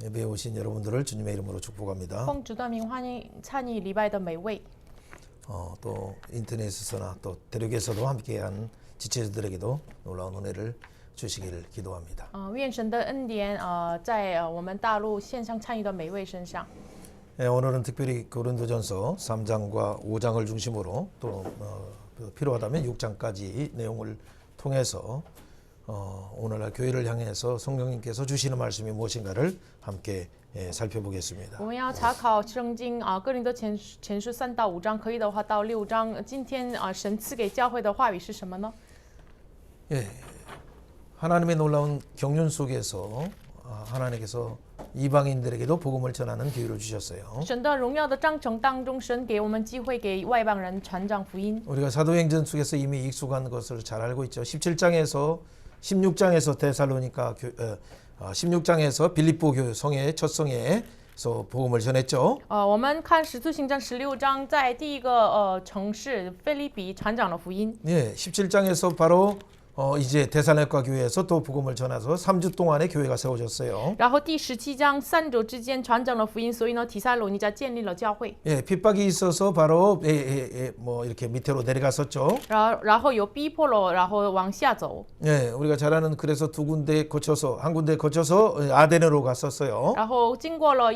예배에 오신 여러분들을 주님의 이름으로 축복합니다. 奉主的名欢迎参与礼拜的每位。 또 인터넷에서나 또 대륙에서도 함께한 지체들에게도 놀라운 은혜를 주시기를 기도합니다. 愿神的恩典在我们大陆线上参与的每位身上。 오늘은 특별히 고린도전서 3장과 5장을 중심으로 또 필요하다면 6장까지 내용을 통해서 오늘날 교회를 향해서 성령님께서 주시는 말씀이 무엇인가를 함께 살펴보겠습니다. 我们要查考圣经哥林多前书3到5章，可以的话到6章。今天神赐给教会的话语是什么呢？ 하나님의 놀라운 경륜 속에서 하나님께서 이방인들에게도 복음을 전하는 기회를 주셨어요. 神的荣耀的章程当中，神给我们机会给外邦人传讲福音。 우리가 사도행전 속에서 이미 익숙한 것을 잘 알고 있죠. 17장에서 16장에서 데살로니가 16장에서 빌립보 성의 첫 성에서 복음을 전했죠. 我们看使徒行传16章，在第一个城市腓立比传讲了福音。 예, 17장에서 바로 이제 데살로니가 교회에서 또 복음을 전해서 3주 동안의 교회가 세워졌어요. 然后第17章3周之间传讲了福音，所以呢，提撒罗尼迦建立了教会。 예, 핍박이 있어서 바로 뭐 이렇게 밑으로 내려갔었죠. 然后有逼迫了，然后往下走。 예, 우리가 잘 아는 그래서 두 군데 거쳐서 한 군데 거쳐서 아덴으로 갔었어요. 然后经过了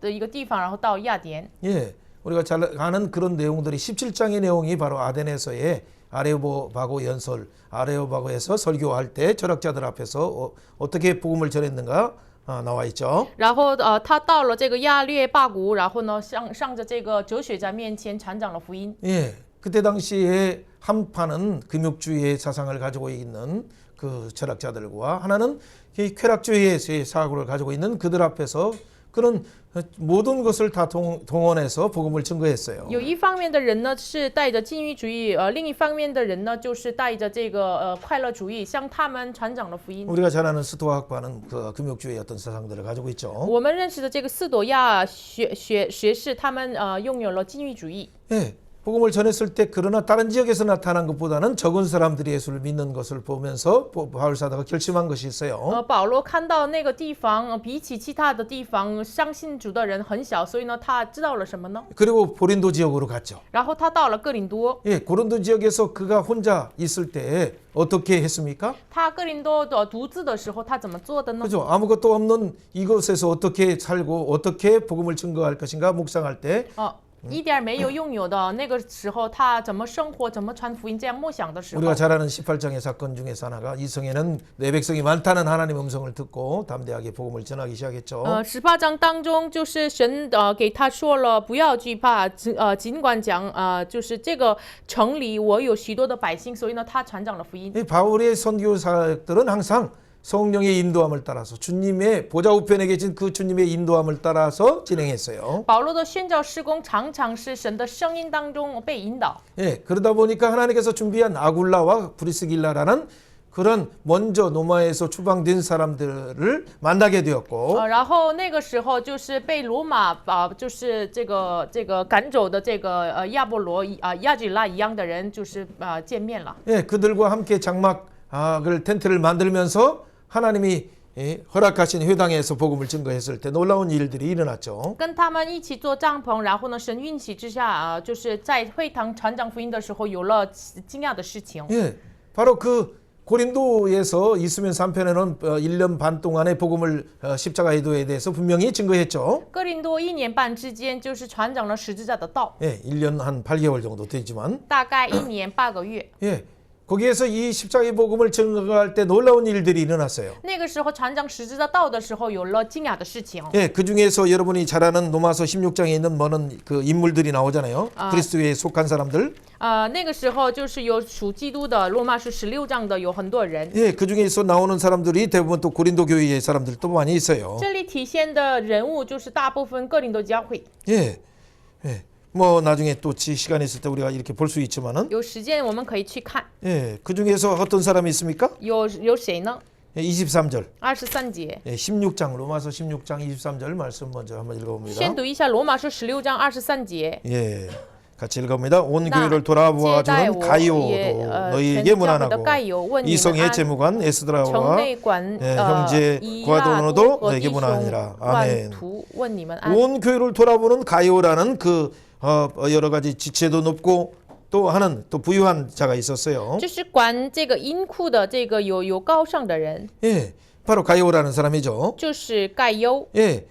的一个地方，然后到雅典。 예, 우리가 잘 아는 그런 내용들이 17장의 내용이 바로 아덴에서의 아레오바고 연설, 아레오바고에서 설교할 때 철학자들 앞에서 어떻게 복음을 전했는가 나와 있죠. 然后他到了这个亚略巴谷，然后呢上着这个哲学家面前传讲了福音。 예, 그때 당시에 한 판은 금욕주의의 사상을 가지고 있는 그 철학자들과 하나는 쾌락주의의 사고를 가지고 있는 그들 앞에서 그런 모든 것을 다 동원해서 복음을 증거했어요. 有一方面的人呢是带着禁欲主义，另一方面的人呢就是带着这个快乐主义，向他们传讲了福音。 우리가 잘 아는 스토아학파는 그 금욕주의의 어떤 사상들을 가지고 있죠. 我们认识的这个斯朵亚学士，他们拥有了禁欲主义。 예, 복음을 전했을 때 그러나 다른 지역에서 나타난 것보다는 적은 사람들이 예수를 믿는 것을 보면서 바울 사도가 결심한 것이 있어요. 保罗看到那个地方，比起其他的地方，相信主的人很小，所以呢，他知道了什么呢？ 그리고 고린도 지역으로 갔죠. 然后他到了哥林多。 예, 고린도 지역에서 그가 혼자 있을 때 어떻게 했습니까? 他哥林多独自的时候，他怎么做的呢？ 그죠? 아무것도 없는 이곳에서 어떻게 살고 어떻게 복음을 증거할 것인가 묵상할 때 一点没有拥有的那个时候，他怎么生活，怎么传福音，这样默想的时候， 우리가 잘 아는 18장의 사건 중에서 하나가 이 성에는 내 백성이 많다는 하나님의 음성을 듣고 담대하게 복음을 전하기 시작했죠. 18章当中就是神给他说了，不要惧怕，尽管讲就是这个城里我有许多的百姓，所以呢，他传讲了福音。 이 바울의 선교 사역들은 항상 성령의 인도함을 따라서 주님의 보좌 우편에 계신 그 주님의 인도함을 따라서 진행했어요. 保罗的宣教事工常常是神的声音当中被引导。 예, 그러다 보니까 하나님께서 준비한 아굴라와 브리스길라라는 그런 먼저 로마에서 추방된 사람들을 만나게 되었고 然后那个时候就是被罗马就是这个赶走的这个亚波罗亚举拉一样的人，就是见面了。 예, 그들과 함께 장막을 텐트를 만들면서 하나님이 허락하신 회당에서 복음을 증거했을 때 놀라운 일들이 일어났죠. 跟他们一起做帐篷，然后呢，神允许之下就是在会堂传讲福音的时候，有了惊讶的事情。 예, 바로 그 고린도에서 있으면서 한편에는 1년 반 동안의 복음을 십자가의 도에 대해서 분명히 증거했죠. 哥林多1年半之间，就是传讲了十字架的道， 예, 1년 한 8개월 정도 되지만 大概1年8个月。 예, 거기에서 이 십자가의 복음을 증거할 때 놀라운 일들이 일어났어요. 那个时候传讲十字架道的时候，有了惊讶的事情。 예, 그 중에서 여러분이 잘 아는 로마서 16장에 있는 많은 그 인물들이 나오잖아요. 그리스도에 속한 사람들. 那个时候就是有属基督的，罗马书16章的有很多人。 예, 그 중에서 나오는 사람들이 대부분 또 고린도 교회의 사람들도 많이 있어요. 这里体现的人物就是大部分哥林多教会。 예, 예. 뭐 나중에 또 시간 있을 때 우리가 이렇게 볼 수 있지만은 有时间我们可以去看， 예, 그 중에서 어떤 사람이 있습니까? 有谁呢？ 예, 23절. 23节， 예, 16장 로마서 16장 23절 말씀 먼저 한번 읽어봅니다. 先读一下罗马书16章23节。 예, 같이 읽어봅니다. 온 나 교회를 돌아보아 주는 接待我也 가이오도 全 너희에게 教会的 문안하고 盖友问你们 이성의 安， 재무관 城 에스드라와 内管 형제 以 과도노도 拉多和 너에게 弟兄 문안하니라. 万 아멘. 徒问你们安。 온 교회를 돌아보는 가이오라는 그 여러 가지 지체도 높고 또 하는 또 부유한 자가 있었어요. 就是管这个阴库的这个有高尚的人， 예, 바로 가이오라는 사람이죠. 就是盖优。 예,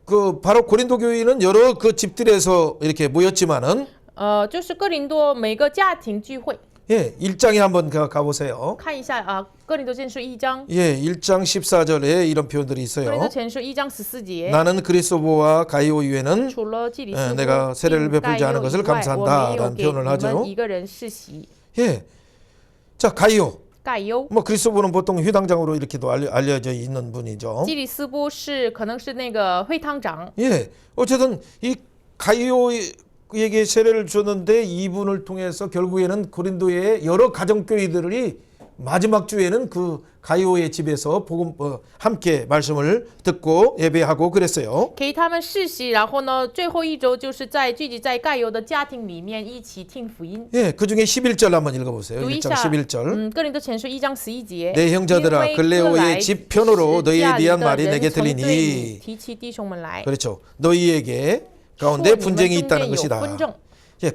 그 바로 고린도 교회는 여러 그 집들에서 이렇게 모였지만은 就是哥林多每个家庭聚会， 예, 1장에 한번 가보세요. 看一下哥林多前书1章， 예, 1장 14절에 이런 표현들이 哥林多 있어요. 前书1章14节。 나는 그리스도와 가이오 이외는 除了基里斯 내가 세례를 并盖 베풀지 않은 佑 것을 以外，我没 감사한다 有 라는 给 표현을 你 하죠. 们一个人世袭。 예, 자 가이오. 盖优， 뭐 그리스도는 보통 회당장으로 이렇게도 알려져 있는 분이죠. 基里斯波是可能是那个会堂长， 예, 어쨌든 이 가이오에게 세례를 줬는데 이분을 통해서 결국에는 고린도의 여러 가정교회들이 마지막 주에는 그 가이오의 집에서 복음 함께 말씀을 듣고 예배하고 그랬어요. 给他们世袭，然后呢，最后一周就是聚集在盖尤的家庭里面一起听福音。 예, 그 중에 11절 한번 읽어보세요. 读一 1장 下， 11절. 哥林多前书1章11节。 내 형제들아 因为 글레오의 집 편으로 各 너희에 来 대한 的 말이 人 내게 曾对 들리니 你提起弟兄们来， 그렇죠. 너희에게 说 가운데 你们 분쟁이 中 있다는 间有 것이다. 纷争。 예,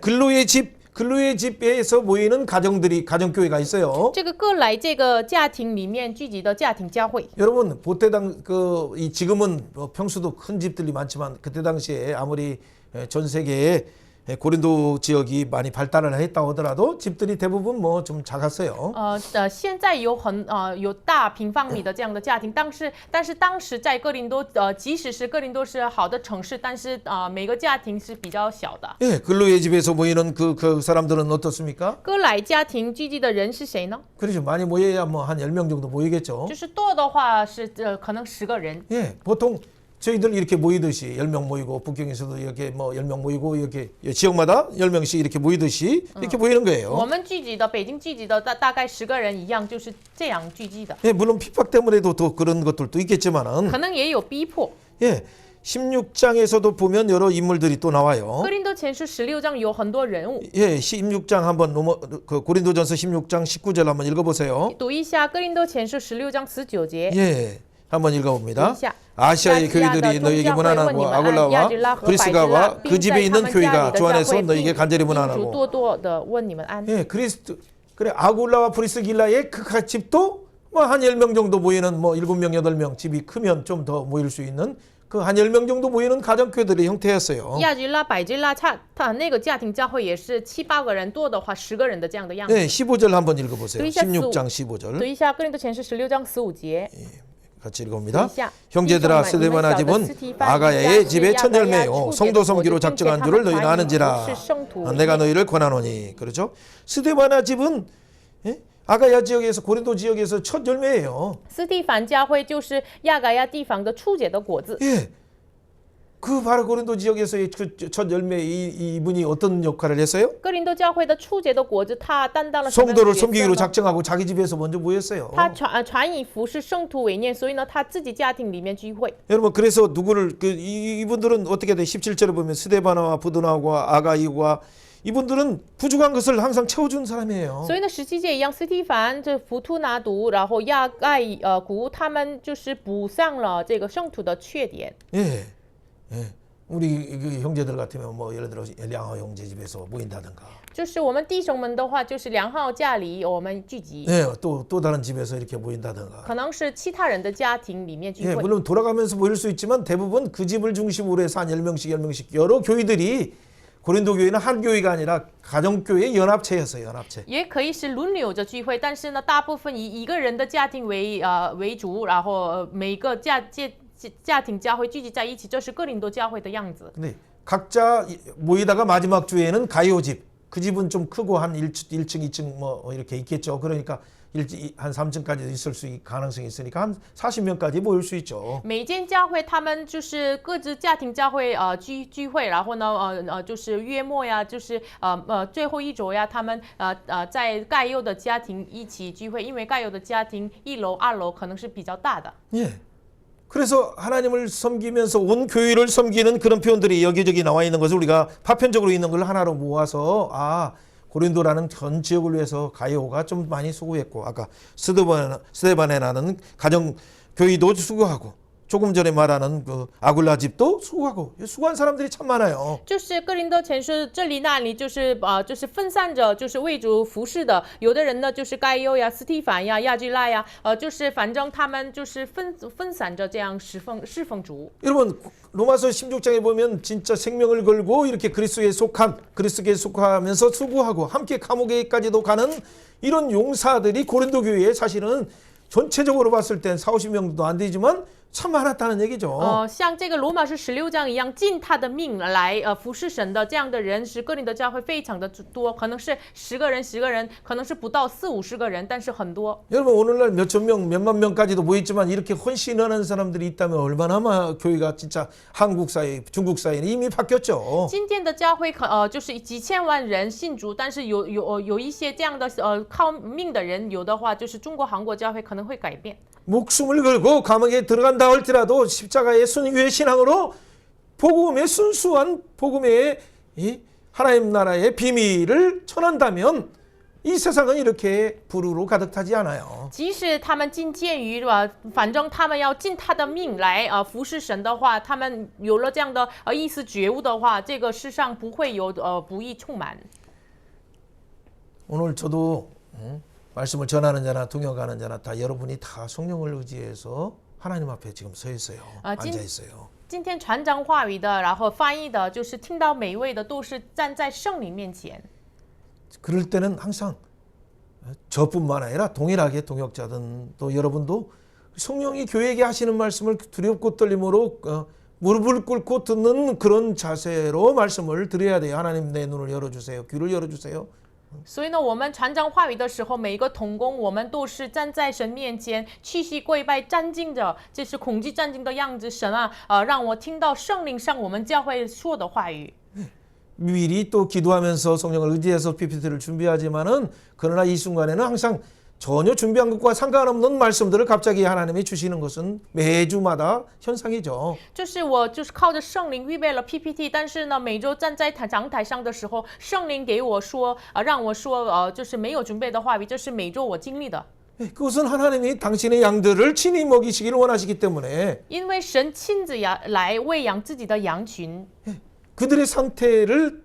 근로의 집에서 모이는 가정교회가 있어요. 这个各来这个家庭里面聚集的家庭教会， 여러분 그때 지금은 평수도 큰 집들이 많지만 그때 당시에 아무리 전 세계에 고린도 지역이 많이 발달을 했다 하더라도 집들이 대부분 뭐 좀 작았어요. 现在有大平方米的这样的家庭，但是当时在哥林多，即使是哥林多是好的城市，但是每个家庭是比较小的。 예, 근로의 집에서 모이는 그 사람들은 어떻습니까? 哥来家庭聚集的人是谁呢？ 그렇죠. 많이 모여야 뭐 한 10명 정도 모이겠죠. 就是多的话是可能10个人。 예, 보통 저희들 이렇게 모이듯이 10명 모이고 북경에서도 이렇게 뭐 10명 모이고 이렇게 지역마다 10명씩 이렇게 모이듯이 이렇게 모이는 我 거예요. 们聚集的北京聚集的大概10个人一样，就是这样聚集的。 예, 물론 핍박 때문에도 더 그런 것들도 있겠지만은 可能也有逼迫。 예, 16장에서도 보면 여러 인물들이 또 나와요. 哥林多前书16章有很多人物， 예, 16장 한번 고린도전서 16장 19절 한번 읽어보세요. 读一下哥林多前书16章19节。 예, 한번 읽어봅니다. 读一下。 아시아의 교회들이 너에게 문안하고 아굴라와 브리스가와 그 집에 있는 교회가 주 안에서 너에게 간절히 主 문안하고. 多多的问你们安。 예, 그래 아굴라와 브리스길라의 그 집도 뭐 한 10명 정도 모이는 뭐 7명 8명 집이 크면 좀 더 모일 수 있는 그 한 10명 정도 모이는 가정교회들의 형태였어요. 亚居拉、百基拉，他那个家庭教会也是7、8个人，多的话10个人的这样的样子。 네, 15절 한번 읽어보세요. 16장 读 15절 一下哥林多前书16章15节。 같이 읽어봅니다. 读一下 형제들아 스데바나 집은 아가야의 집의 첫 열매요 성도 섬기로 작정한 줄을 너희는 아는지라. 내가 너희를 권하노니. 그렇죠? 스데바나 집은 아가야 지역에서 고린도 지역에서 첫 열매예요. 斯蒂凡教会就是亚该亚地方的初结的果子。 예. 그 바로 고린도 지역에서의 첫 열매 이분이 어떤 역할을 했어요? 哥林多教会的初结的果子，他担当了什么样的 성도를 角色 섬기기로 呢？ 작정하고 자기 집에서 먼저 모였어요. 他传以服侍圣徒为念，所以呢，他自己家庭里面聚会。 여러분 그래서 누구를 이분들은 어떻게 돼? 17절에 보면 스데바나와 부드나와 아가이와 이분들은 부족한 것을 항상 채워준 사람이에요. 所以呢，17节一样，斯蒂凡、这弗图拿读，然后亚盖古，他们就是补上了这个圣徒的缺点。 예, 예. 우리 그 형제들 같으면 뭐 예를 들어 량하 형제 집에서 모인다든가. 就是我们弟兄们的话，就是梁浩家里我们聚集， 예, 또 다른 집에서 이렇게 모인다든가. 可能是其他人的家庭里面聚 예, 会。 물론 돌아가면서 모일 수 있지만 대부분 그 집을 중심으로 해서 한 10명씩 여러 교회들이 고린도 교회는 한 교회가 아니라 가정교회 연합체였어요. 연합체. 也可以是轮流着聚会，但是呢，大部分以一个人的家庭为主，然后每个家庭教会聚集在一起，这是哥林多教会的样子。 근데 각자 모이다가 마지막 주에는 가이오 집. 그 집은 좀 크고 한 1층, 2층 뭐 이렇게 있겠죠. 그러니까 한 3층까지 있을 수 가능성이 있으니까 한 40명까지 모일 수 있죠. 每间教会他们就是各自家庭教会聚会，然后呢就是月末呀，就是最后一周呀，他们在盖佑的家庭一起聚会，因为盖佑的家庭1楼、2楼可能是比较大的。 예. 그래서 하나님을 섬기면서 온 교회를 섬기는 그런 표현들이 여기저기 나와 있는 것을 우리가 파편적으로 있는 걸 하나로 모아서 고린도라는 전 지역을 위해서 가이오가 좀 많이 수고했고 아까 스데바네라는 가정 교회도 수고하고 조금 전에 말하는 그 아굴라 집도 수고하고 수고한 사람들이 참 많아요. 就是哥林多前书这里那里就是分散着就是为主服侍的，有的人呢就是该优呀、斯蒂凡呀、亚居拉呀，就是反正他们就是分散着这样侍奉主。 여러분 로마서 16장에 보면 진짜 생명을 걸고 이렇게 그리스도에 속하면서 수고하고 함께 감옥에까지도 가는 이런 용사들이 고린도 교회에 사실은 전체적으로 봤을 땐 40~50명도 안 되지만 참 많았다는 얘기죠. 像这个罗马书16章一样，尽他的命来服侍神的这样的人，是哥林多教会非常的多，可能是10个人，可能是不到40~50个人，但是很多。 여러분 오늘날 몇천 명, 몇만 명까지도 모였지만 이렇게 헌신하는 사람들이 있다면 얼마나 교회가 진짜 한국 사회, 중국 사회는 이미 바뀌었죠. 今天的教会就是几千万人信主，但是有一些这样的靠命的人，有的话就是中国、韩国教会可能会改变。 목숨을 걸고 감옥에 들어간다 할지라도 십자가의 순교의 신앙으로 복음의 순수한 복음의 이 하나님 나라의 비밀을 전한다면 이 세상은 이렇게 불우로 가득 타지 않아요. 即使他们进监狱反正他们要尽他的命来服侍神的话，他们有了这样的意思觉悟的话，这个世上不会有不义充满。 오늘 저도 말씀을 전하는 자나 동역하는 자나 다 여러분이 다 성령을 의지해서 하나님 앞에 지금 서 있어요. 앉아 있어요. 今天传讲话语的，然后翻译的，就是听到每一位的都是站在圣灵面前。 그럴 때는 항상 저뿐만 아니라 동일하게 동역자든 또 여러분도 성령이 교회에게 하시는 말씀을 두렵고 떨림으로 무릎을 꿇고 듣는 그런 자세로 말씀을 드려야 돼요. 하나님 내 눈을 열어주세요. 귀를 열어주세요. 所以呢，我们传讲话语的时候，每一个同工，我们都是站在神面前，屈膝跪拜，战兢着，这是恐惧战兢的样子。神啊，让我听到圣灵上我们教会说的话语。 미리 또 기도하면서 성령을 의지해서 PPT를 준비하지만은 그러나 이 순간에는 항상 전혀 준비한 것과 상관없는 말씀들을 갑자기 하나님이 주시는 것은 매주마다 현상이죠. 就是我靠着圣灵预备了 PPT， 但是呢，每周站在讲台上的时候，圣灵给我说，让我说，就是没有准备的话语，这是每周我经历的。 그것은 하나님이 당신의 양들을 친히 먹이시기를 원하시기 때문에 因为神亲自来喂养自己的羊群。 그들의 상태를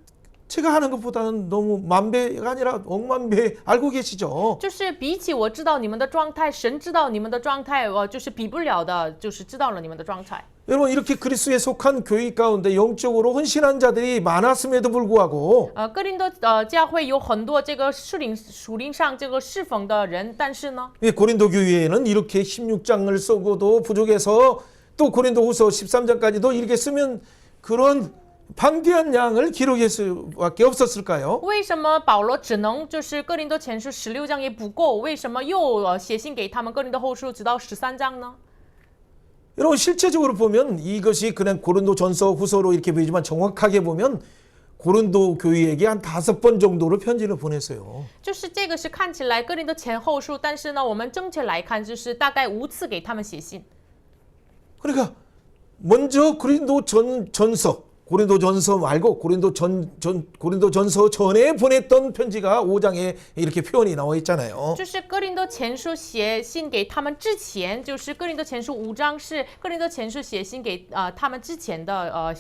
제가 하는 것보다는 너무 만배가 아니라 억만배 알고 계시죠. 就是比起我知道你们的状态，神知道你们的状态，就是比不了的，就是知道了你们的状态。 여러분 이렇게 그리스도에 속한 교회 가운데 영적으로 헌신한 자들이 많았음에도 불구하고 哥林多教会有很多这个属灵上这个侍奉的人，但是呢， 고린도 교회에는 이렇게 16장을 쓰고도 부족해서 또 고린도후서 13장까지도 이렇게 쓰면 그런 방대한 양을 기록할 수밖에 없었을까요? 为什么保罗只能就是哥林多前书16章也不够？为什么又写信给他们哥林多后书直到13章呢？ 여러분 실제적으로 보면 이것이 그냥 고린도 전서 후서로 이렇게 보이지만 정확하게 보면 고린도 교회에게 한 5번 정도로 편지를 보냈어요. 就是这个是看起来哥林多前后书，但是呢，我们正确来看，就是大概5次给他们写信。 그러니까 먼저 고린도 전서 고린도전서 말고 고린도전서 전에 보냈던 편지가 5장에 이렇게 표현이 나와 있잖아요. 就是哥林多前书写信给他们之前，就是哥林多前书5章是哥林多前书写信给他们之前的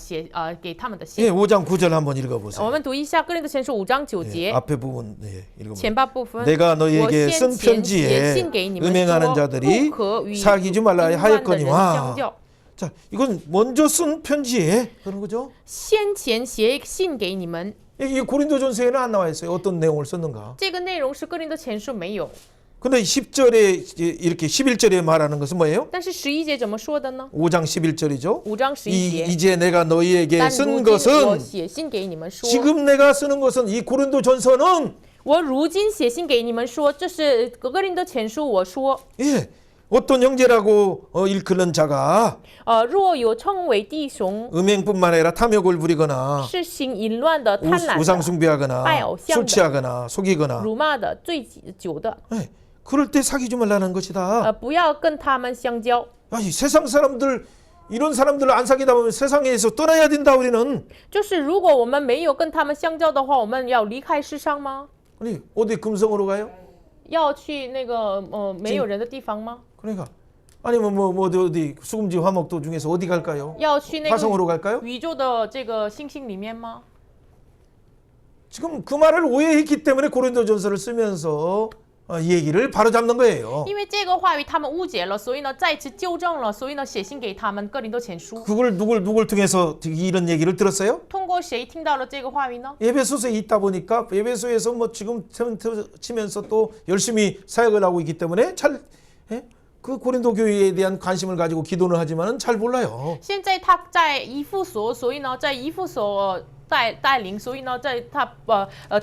给他们的信。 예, 5장 9절 한번 읽어보세요. 我们读一下哥林多前书5章9节。 앞에 부분 읽어보세요. 前半部分。 내가 너희에게 쓴 편지에 음행하는 자들이 사귀지 말라 하였거니와. 자, 이건 먼저 쓴 편지에 그런 거죠. 先前写信给你们。 이 고린도전서에는 안 나와 있어요. 어떤 내용을 썼는가? 这个内容是哥林多前书没有。 근데 10절에 이렇게 11절에 말하는 것은 뭐예요? 但是11节怎么说的呢？ 5장 11절이죠. 5章11节。 이제 내가 너희에게 쓴 것은 지금 내가 쓰는 것은 이 고린도전서는 我如今写信给你们说，这是哥林多前书我说。 예. 어떤 형제라고 일컫는 자가 若有称为弟兄， 음행뿐만 아니라 탐욕을 부리거나 是行淫乱的、贪婪 우상 的、 숭배하거나 拜偶像的、 술 취하거나 속이거나 辱骂的、醉酒的， 예. 그럴 때 사귀지 말라는 것이다. 不要跟他们相交。 아니, 세상 사람들 이런 사람들을 안 사귀다 보면 세상에서 떠나야 된다 우리는. 就是如果我们没有跟他们相交的话，我们要离开世上吗？ 아니 어디 금성으로 가요? 要去那个没有人的地方吗？ 그러니까 아니면 뭐 어디 수금지 화목도 중에서 어디 갈까요? 要去那 화성으로 个 갈까요? 宇宙的这个星星里面吗？ 지금 그 말을 오해했기 때문에 고린도전서를 쓰면서 이 얘기를 바로잡는 거예요. 因为这个话语他们误解了，所以呢再次纠正了，所以呢写信给他们哥林多前书。 그걸 누굴 통해서 이런 얘기를 들었어요? 通过谁听到了这个话语呢？ 예배소서에 있다 보니까 예배소에서 뭐 지금 텐트 치면서 또 열심히 사역을 하고 있기 때문에 그 고린도 교회에 대한 관심을 가지고 기도는 하지만은 잘 몰라요. 现在他在以弗所，所以呢在以弗所带领，所以呢在他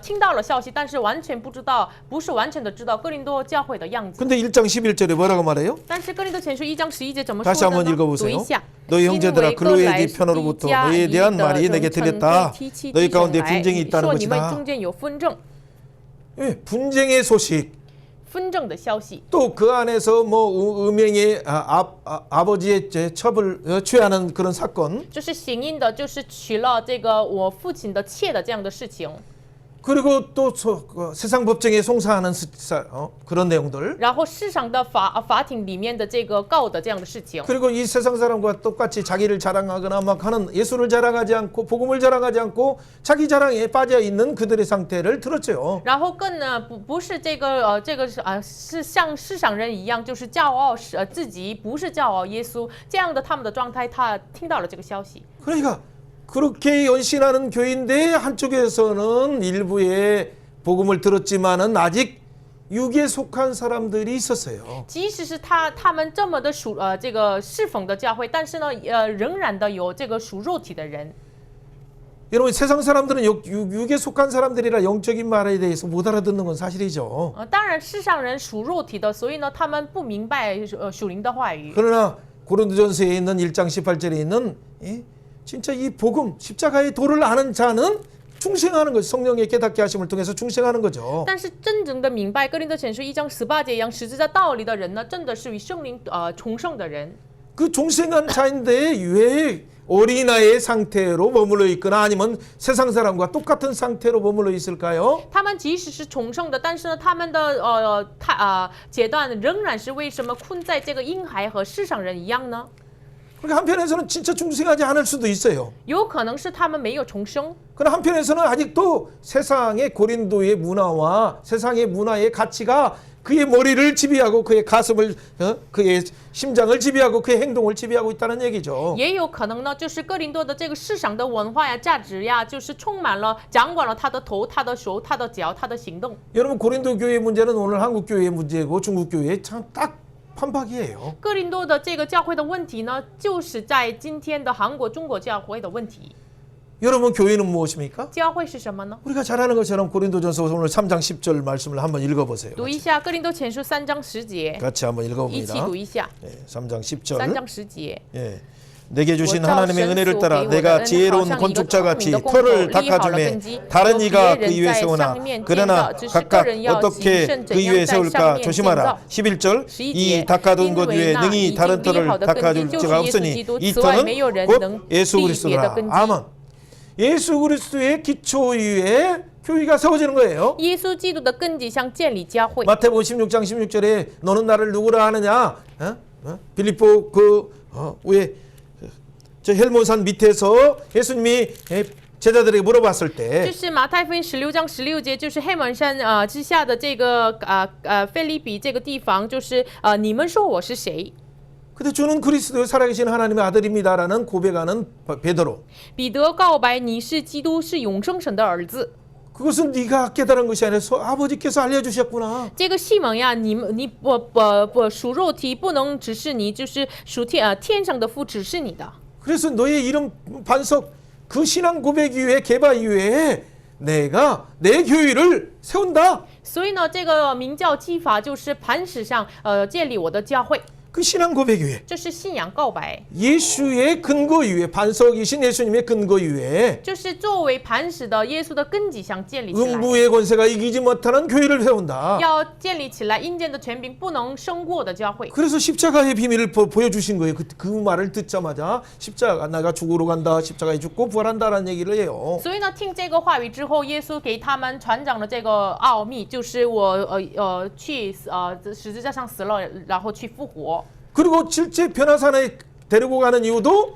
听到了消息，但是完全不知道，不是完全的知道哥林多教会的样子。 근데 1장 11절에 뭐라고 말해요? 但是哥林多前书1章11节怎么 다시 说的 한번 呢？读 읽어보세요. 一下。 너희 형제들아 因为 글로에게 편으로부터 너희에 대한 말이 내게 들렸다. 너희 가운데 분쟁이 있다는 说你们 것이다. 中间有纷争， 예, 분쟁의 소식. 纷争的消息。 또 그 안에서 뭐 음행의 아버지의 첩을 취하는 그런 사건. 这是行淫的，就是娶了这个我父亲的妾的这样的事情。 그리고 또 세상 법정에 송사하는 그런 내용들. 然后市场的法庭里面的这个告的这样的事情。 그리고 이 세상 사람과 똑같이 자기를 자랑하거나 막 하는 예수를 자랑하지 않고 복음을 자랑하지 않고 자기 자랑에 빠져 있는 그들의 상태를 들었죠. 然后更呢不是这个是像市场人一样，就是骄傲自己不是骄傲耶稣这样的他们的状态，他听到了这个消息。 그러니까 그렇게 연신하는 교회인데 한쪽에서는 일부의 복음을 들었지만은 아직 육에 속한 사람들이 있었어요. 即使是他们这么的这个侍奉的教会，但是呢仍然的有这个属肉体的人。 여러분 세상 사람들은 육에 속한 사람들이라 영적인 말에 대해서 못 알아듣는 건 사실이죠. 当然世上人属肉体的，所以呢他们不明白属灵的话语。 그러나 고린도전서에 있는 1장 18절에 있는 진짜 이 복음 십자가의 도를 아는 자는 충성하는 거죠. 성령의 깨닫게 하심을 통해서 충성하는 거죠. 但是真正的明白哥林多前书1章18节一样十字架道理的人呢，真的是与圣灵重生的人。 그 충성한 자인데 왜 어린아이의 상태로 머물러 있거나 아니면 세상 사람과 똑같은 상태로 머물러 있을까요? 他们即使是重生的，但是呢，他们的阶段仍然是为什么困在这个婴孩和世上人一样呢？ 그러니까 한편에서는 진짜 충성하지 않을 수도 있어요. 有可能是他们没有重生， 그러나 한편에서는 아직도 세상의 고린도의 문화와 세상의 문화의 가치가 그의 머리를 지배하고 그의 가슴을 그의 심장을 지배하고 그의 행동을 지배하고 있다는 얘기죠. 也有可能呢，就是哥林多的这个市场的文化呀、价值呀，就是充满了掌管了他的头、他的手、他的脚、他的行动。 여러분 고린도 교회의 문제는 오늘 한국 교회의 문제고 중국 교회의 참 딱 판박이에요. 哥林多的这个教会的问题呢，就是在今天的韩国、中国教会的问题。 여러분 교회는 무엇입니까? 教会是什么呢？ 우리가 잘 아는 것처럼 고린도전서 오늘 3장 10절 말씀을 한번 읽어보세요. 读一下哥林多前书3章10节， 같이 한번 一起 읽어봅니다. 读一下 3장 10절. 3章10节。 예. 내게 주신 하나님의 은혜를 따라 내가 지혜로운 건축자같이 터를 닦아주매 다른 이가 그 위에 세우나 그러나 각각 어떻게 그 위에 세울까 조심하라. 11절 이 닦아둔 것 위에 능히 다른 터를 닦아줄 자가 없으니 이 터는 곧 예수 그리스도라. 아멘. 예수 그리스도의 기초 위에 교회가 세워지는 거예요. 耶稣基督的根基上建立教会。 마태복음 16장 16절에 너는 나를 누구라 하느냐? 빌립보 왜 저 헬몬산 밑에서 예수님이 제자들에게 물어봤을 就 때 是马太福音16章16节，就是黑门山之下的这个腓立比这个地方，就是你们说我是谁？ 근데 주는 그리스도의 살아계신 하나님의 아들입니다라는 고백하는 베드로. 彼得告白你是基督，是永生神的儿子。 그것은 네가 깨달은 것이 아니라 아버지께서 알려주셨구나. 这个西蒙呀，你属肉体，不能只是你，就是属天上的父指示你的。 그래서 너의 이름 반석 그 신앙 고백 이후에 개바 이후에 내가 내 교회를 세운다. 所以呢，这个名叫基法，就是磐石上建立我的教会。그 신앙 고백 위에 这是信仰告白， 예수의 근거 위에 반석이신 예수님의 근거 위에 就是作为磐石的耶稣的根基上建立起来， 음부의 권세가 이기지 못하는 교회를 세운다. 要建立起来阴间的权柄不能胜过的教会。 그래서 십자가의 비밀을 보여주신 거예요. 그 말을 듣자마자 십자가 내가 죽으러 간다. 십자가에 죽고 부활한다라는 얘기를 해요. 所以呢，听这个话语之后，耶稣给他们传讲了这个奥秘，就是我去十字架上死了，然后去复活。 그리고 실제 변화산에 데리고 가는 이유도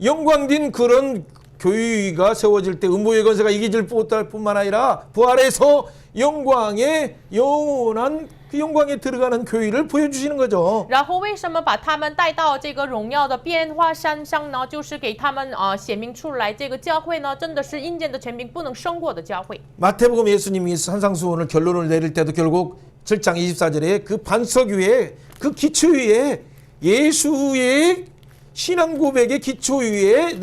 영광된 그런 교회가 세워질 때 음부의 권세가 이기질 뿐만 아니라 부활해서 영광의 영원한 그 영광에 들어가는 교회를 보여주시는 거죠. 然后为什么把他们带到这个荣耀的变化山上呢？就是给他们显明出来，这个教会呢，真的是阴间的权柄不能胜过的教会。 마태복음 예수님이 산상수훈을 결론을 내릴 때도 결국 7장 24절에 그 반석 위에 그 기초 위에 예수의 신앙 고백의 기초 위에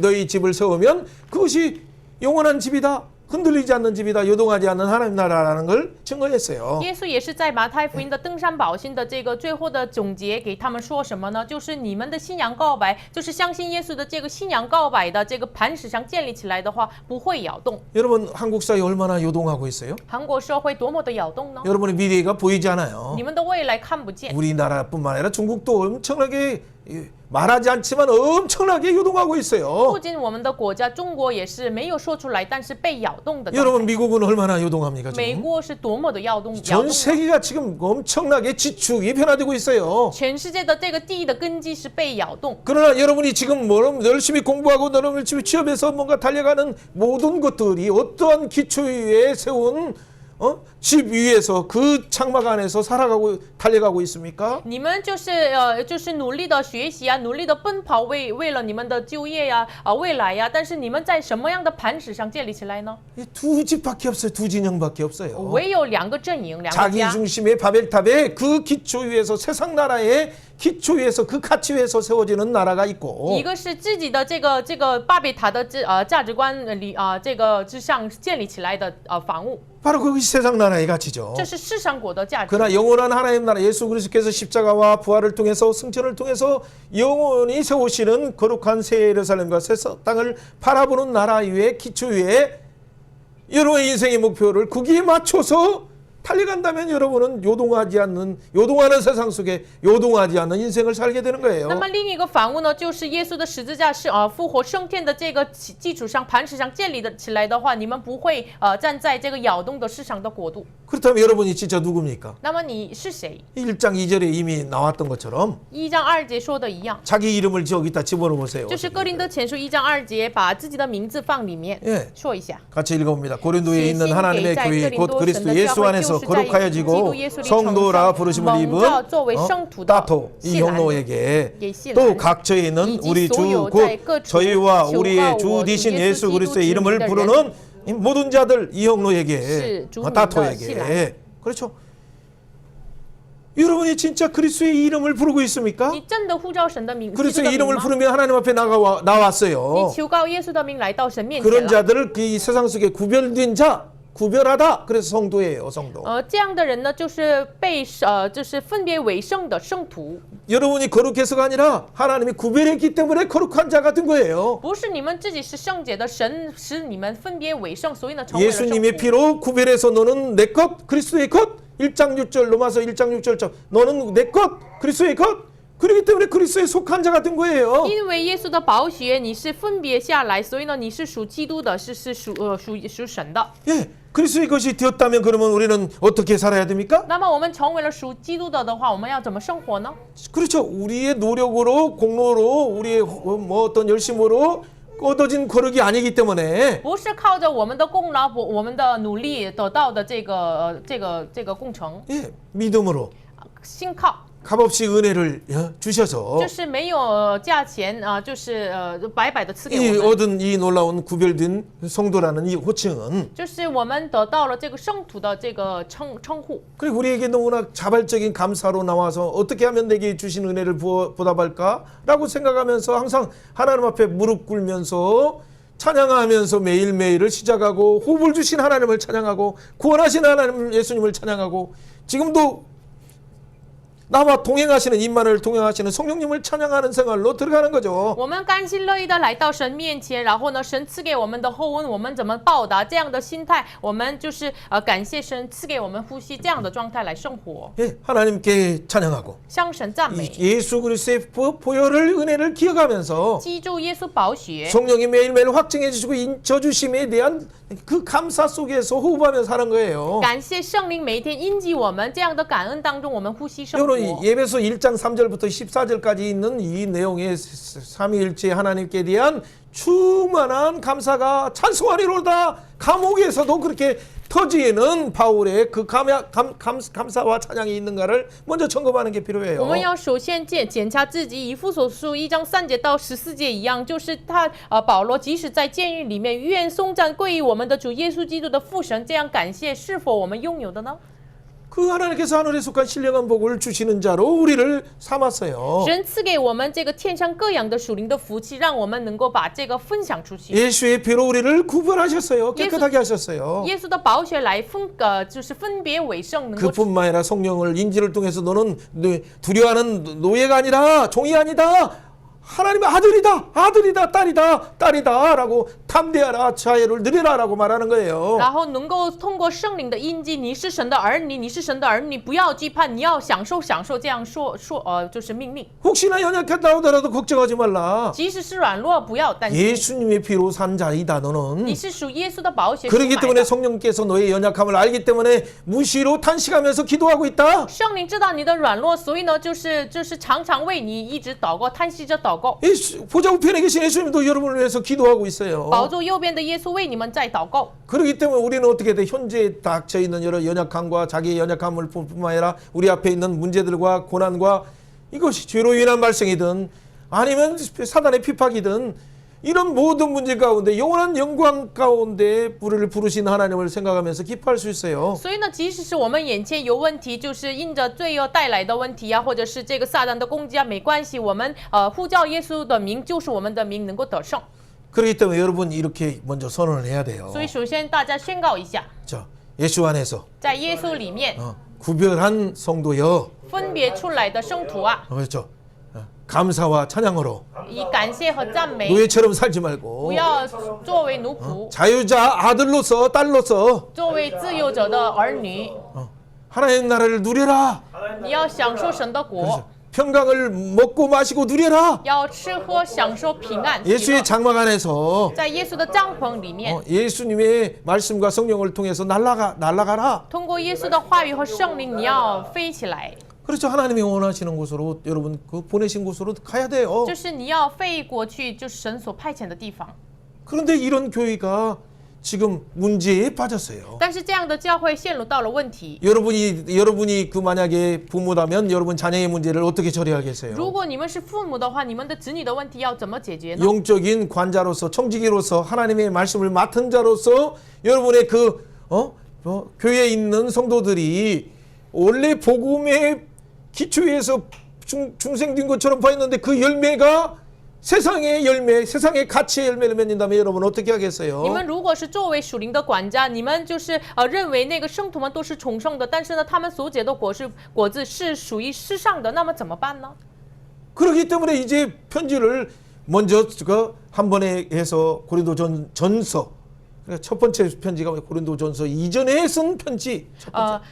너희 집을 세우면 그것이 영원한 집이다. 흔들리지 않는 집이다. 요동하지 않는 하나님 나라라는 걸 증거했어요. 耶稣也是在马太福音的登山宝训的这个最后的总结，给他们说什么呢？就是你们的信仰告白，就是相信耶稣的这个信仰告白的这个磐石上建立起来的话，不会摇动。 여러분 한국 사회 얼마나 요동하고 있어요? 韩国社会多么的摇动呢？ 여러분의 미래가 보이지 않아요. 你们的未来看不见。 우리나라뿐만 아니라 중국도 엄청나게 말하지 않지만 엄청나게 요동하고 있어요. 不仅我们的国家中国也是没有说出来，但是被摇动的状态。 여러분 미국은 얼마나 요동합니까 美 지금? 国是多么的摇动，摇 전 动呢。 세계가 지금 엄청나게 지축이 변화되고 있어요. 全世界的这个地的根基是被摇动。 그러나 여러분이 지금 열심히 공부하고 열심히 취업해서 뭔가 달려가는 모든 것들이 어떠한 기초 위에 세운 집 위에서 그 창막 안에서 달려가고 있습니까? 你们就是努力的学习啊，努力的奔跑，为了你们的就业呀未来呀。但是你们在什么样的磐石上建立起来呢？ 두 집밖에 없어요. 두 진영밖에 없어요. 唯有两个阵营，两个 자기 家。 중심의 바벨탑에 그 기초 위에서 세상 나라의 기초 위에서 그 가치 위에서 세워지는 나라가 있고 一个是自己的这个巴别塔的价值观里这个之上建立起来的房屋， 바로 그것이 세상 나라의 가치죠. 这是世上国的价值。 그러나 영원한 하나님 나라 예수 그리스도께서 십자가와 부활을 통해서 승천을 통해서 영원히 세우시는 거룩한 새 예루살렘과 새 땅을 바라보는 나라 위에 기초 위에 여러분의 인생의 목표를 거기에 맞춰서 달려간다면 여러분은 요동하는 세상 속에 요동하지 않는 인생을 살게 되는 거예요. 那么另一个房屋呢，就是耶稣的十字架是复活升天的这个基础上磐石上建立的起来的话，你们不会站在这个摇动的世上的国度。 그렇다면 여러분이 진짜 누굽니까? 那么你是谁？ 1장 2절에 이미 나왔던 것처럼 1章2节说的一样， 자기 이름을 여기다 집어넣어 보세요. 就是哥林多前书1章2节，把自己的名字放里面， 예. 说一下。 같이 읽어봅니다. 고린도에 있는 하나님의 교회 곧 그리스도 예수 안에서 거룩하여지고 성도라 부르심을 입은 따토 이 형로에게 또 각처에 있는 우리 주 곧 저희와 우리의 주 되신 예수 그리스도의 이름을 부르는 이 모든 자들 이 형로에게 따토에게 그렇죠. 여러분이 진짜 그리스도의 이름을 부르고 있습니까? 你真的呼召神的名， 그리스도의 基督的名 이름을 吗？ 부르며 하나님 앞에 你 나왔어요. 求告耶稣的名来到神面前 그런 了。 자들을 이 세상 속에 구별된 자 구별하다 그래서 성도예요. 성도. 这样的人呢，就是就是分别为圣的圣徒， 여러분이 거룩해서가 아니라 하나님이 구별했기 때문에 거룩한 자가 된 거예요. 不是你们自己是圣洁的，神使你们分别为圣，所以呢成为了圣 예수님의 徒。 피로 구별해서 너는 내 것, 그리스도의 것. 1장 6절 로마서 1장 6절 너는 내 것, 그리스도의 것. 그렇기 때문에 그리스도에 속한 자가 된 거예요. 因为耶稣的宝血，你是分别下来，所以呢，你是属基督的，是属神的。 예, 그리스도의 것이 되었다면 그러면 우리는 어떻게 살아야 됩니까? 那么我们成为了属基督的话，我们要怎么生活呢？ 그렇죠. 우리의 노력으로 공로로 우리의 뭐 어떤 열심으로 얻어진 거룩이 아니기 때문에 不是靠着我们的功劳，我们的努力得到的这个工程， 예, 믿음으로 信靠。 값없이 은혜를 주셔서 就是没有价钱就是白白的赐给 이 我们， 얻은 이 놀라운 구별된 성도라는 이 호칭은 就是我们得到了这个圣徒的这个称呼。 그리고 우리에게 너무나 자발적인 감사로 나와서 어떻게 하면 내게 주신 은혜를 보답할까라고 생각하면서 항상 하나님 앞에 무릎 꿇으면서 찬양하면서 매일매일을 시작하고 호흡을 주신 하나님을 찬양하고 구원하신 하나님 예수님을 찬양하고 지금도 나와 동행하시는 임마누엘 동행하시는 성령님을 찬양하는 생활로 들어가는 거죠. 我们甘心乐意的来到神面前，然后呢，神赐给我们的厚恩，我们怎么报答这样的心态？我们就是感谢神赐给我们呼吸这样的状态来生活， 예, 하나님께 찬양하고 向神赞美， 예수 그리스도의 보혈을 은혜를 기억하면서 记住耶稣宝血， 성령이 매일매일 확증해 주시고 인쳐주심에 대한 그 감사 속에서 호흡하며 사는 거예요. 感谢圣灵每一天印记我们，这样的感恩当中，我们呼吸生活。 여러분 예배소 1장 3절부터 14절까지 있는 이 내용의 삼위일체 하나님께 대한 충만한 감사가 찬송하리로다. 감옥에서도 그렇게 터지는 바울의 그 감사와 찬양이 있는가를 먼저 점검하는 게 我 필요해요. 们要首先检查自己，以弗所书1章3节到14节一样，就是保罗即使在监狱里面，愿颂赞归于我们的主耶稣基督的父神，这样感谢是否我们拥有的呢？ 그 하나님께서 하늘에 속한 신령한 복을 주시는 자로 우리를 삼았어요. 神赐给我们这个天上各样的属灵的福气，让我们能够把这个分享出去。 예수의 피로 우리를 구별하셨어요. 깨끗하게 하셨어요. 耶稣的宝血来就是分别为圣，能够 그뿐만 아니라 성령을 인지를 통해서 너는 두려워하는 노예가 아니라 종이 아니다. 하나님의 아들이다 딸이다 라고 담대하라 자유를 누리라 라고 말하는 거예요. 然后能够通过圣灵的印记，你是神的儿女，你是神的儿女，不要惧怕，你要享受，这样说就是命令。 혹시나 연약했다 하더라도 걱정하지 말라. 即使是软弱，不要担心。 예수님의 피로 산 자이다 너는. 你是属耶稣的宝血。 그렇기 때문에 성령께서 너의 연약함을 알기 때문에 무시로 탄식하면서 기도하고 있다. 圣灵知道你的软弱，所以呢，就是常常为你一直祷告，叹息着祷告。 보좌 우편에 계신 예수님도 여러분을 위해서 기도하고 있어요. 宝座右边的耶稣为你们在祷告。 그렇기 때문에 우리는 어떻게 돼? 현재 닥쳐 있는 여러 연약함과 자기의 연약함을 뿐만 아니라 우리 앞에 있는 문제들과 고난과 이것이 죄로 인한 발생이든 아니면 사단의 핍박이든 이런 모든 문제 가운데 영원한 영광 가운데 우리를 부르신 하나님을 생각하면서 기뻐할 수 있어요. 所以呢，即使是我们眼前有问题，就是因着罪恶带来的问题啊，或者是这个撒旦的攻击啊，没关系，我们呼叫耶稣的名，就是我们的名能够得胜。 그렇기 때문에 여러분 이렇게 먼저 선언을 해야 돼요. 所以首先大家宣告一下， 자, 예수 안에서 在耶稣里面 구별한 성도여. 分别出来的圣徒啊， 그렇죠. 감사와 찬양으로 以感谢和赞美， 노예처럼 살지 말고 不要作为奴仆， 자유자 아들로서 딸로서 作为自由者的儿女， 하나님 나라를 누려라. 你要享受神的国， 평강을 먹고 마시고 누려라. 要吃喝享受平安。喜乐 예수의 장막 안에서 在耶稣的帐篷里面， 예수님의 말씀과 성령을 통해서 날아가라. 通过耶稣的话语和圣灵，你要飞起来。 그렇죠. 하나님이 원하시는 곳으로 여러분 그 보내신 곳으로 가야 돼요. 就是你要飞过去，就是神所派遣的地方。 그런데 이런 교회가 지금 문제에 빠졌어요. 但是这样的教会陷入到了问题。 여러분이 그 만약에 부모라면 여러분 자녀의 문제를 어떻게 처리하겠어요? 如果你们是父母的话，你们的子女的问题要怎么解决呢？ 영적인 관자로서 청지기로서 하나님의 말씀을 맡은 자로서 여러분의 교회에 있는 성도들이 원래 복음의 기초에서 중생된 것처럼 보였는데 그 열매가 세상의 열매, 세상의 가치의 열매를 맺는다면 여러분 어떻게 하겠어요? 你们如果是作为属灵的管家，你们就是认为那个圣徒们都是崇圣的，但是呢，他们所结的果子是属于世上的，那么怎么办呢？ 그렇기 때문에 이제 편지를 먼저 한 번에 해서 고린도전서 그러니까 첫 번째 편지가 고린도전서 이전에 쓴 편지.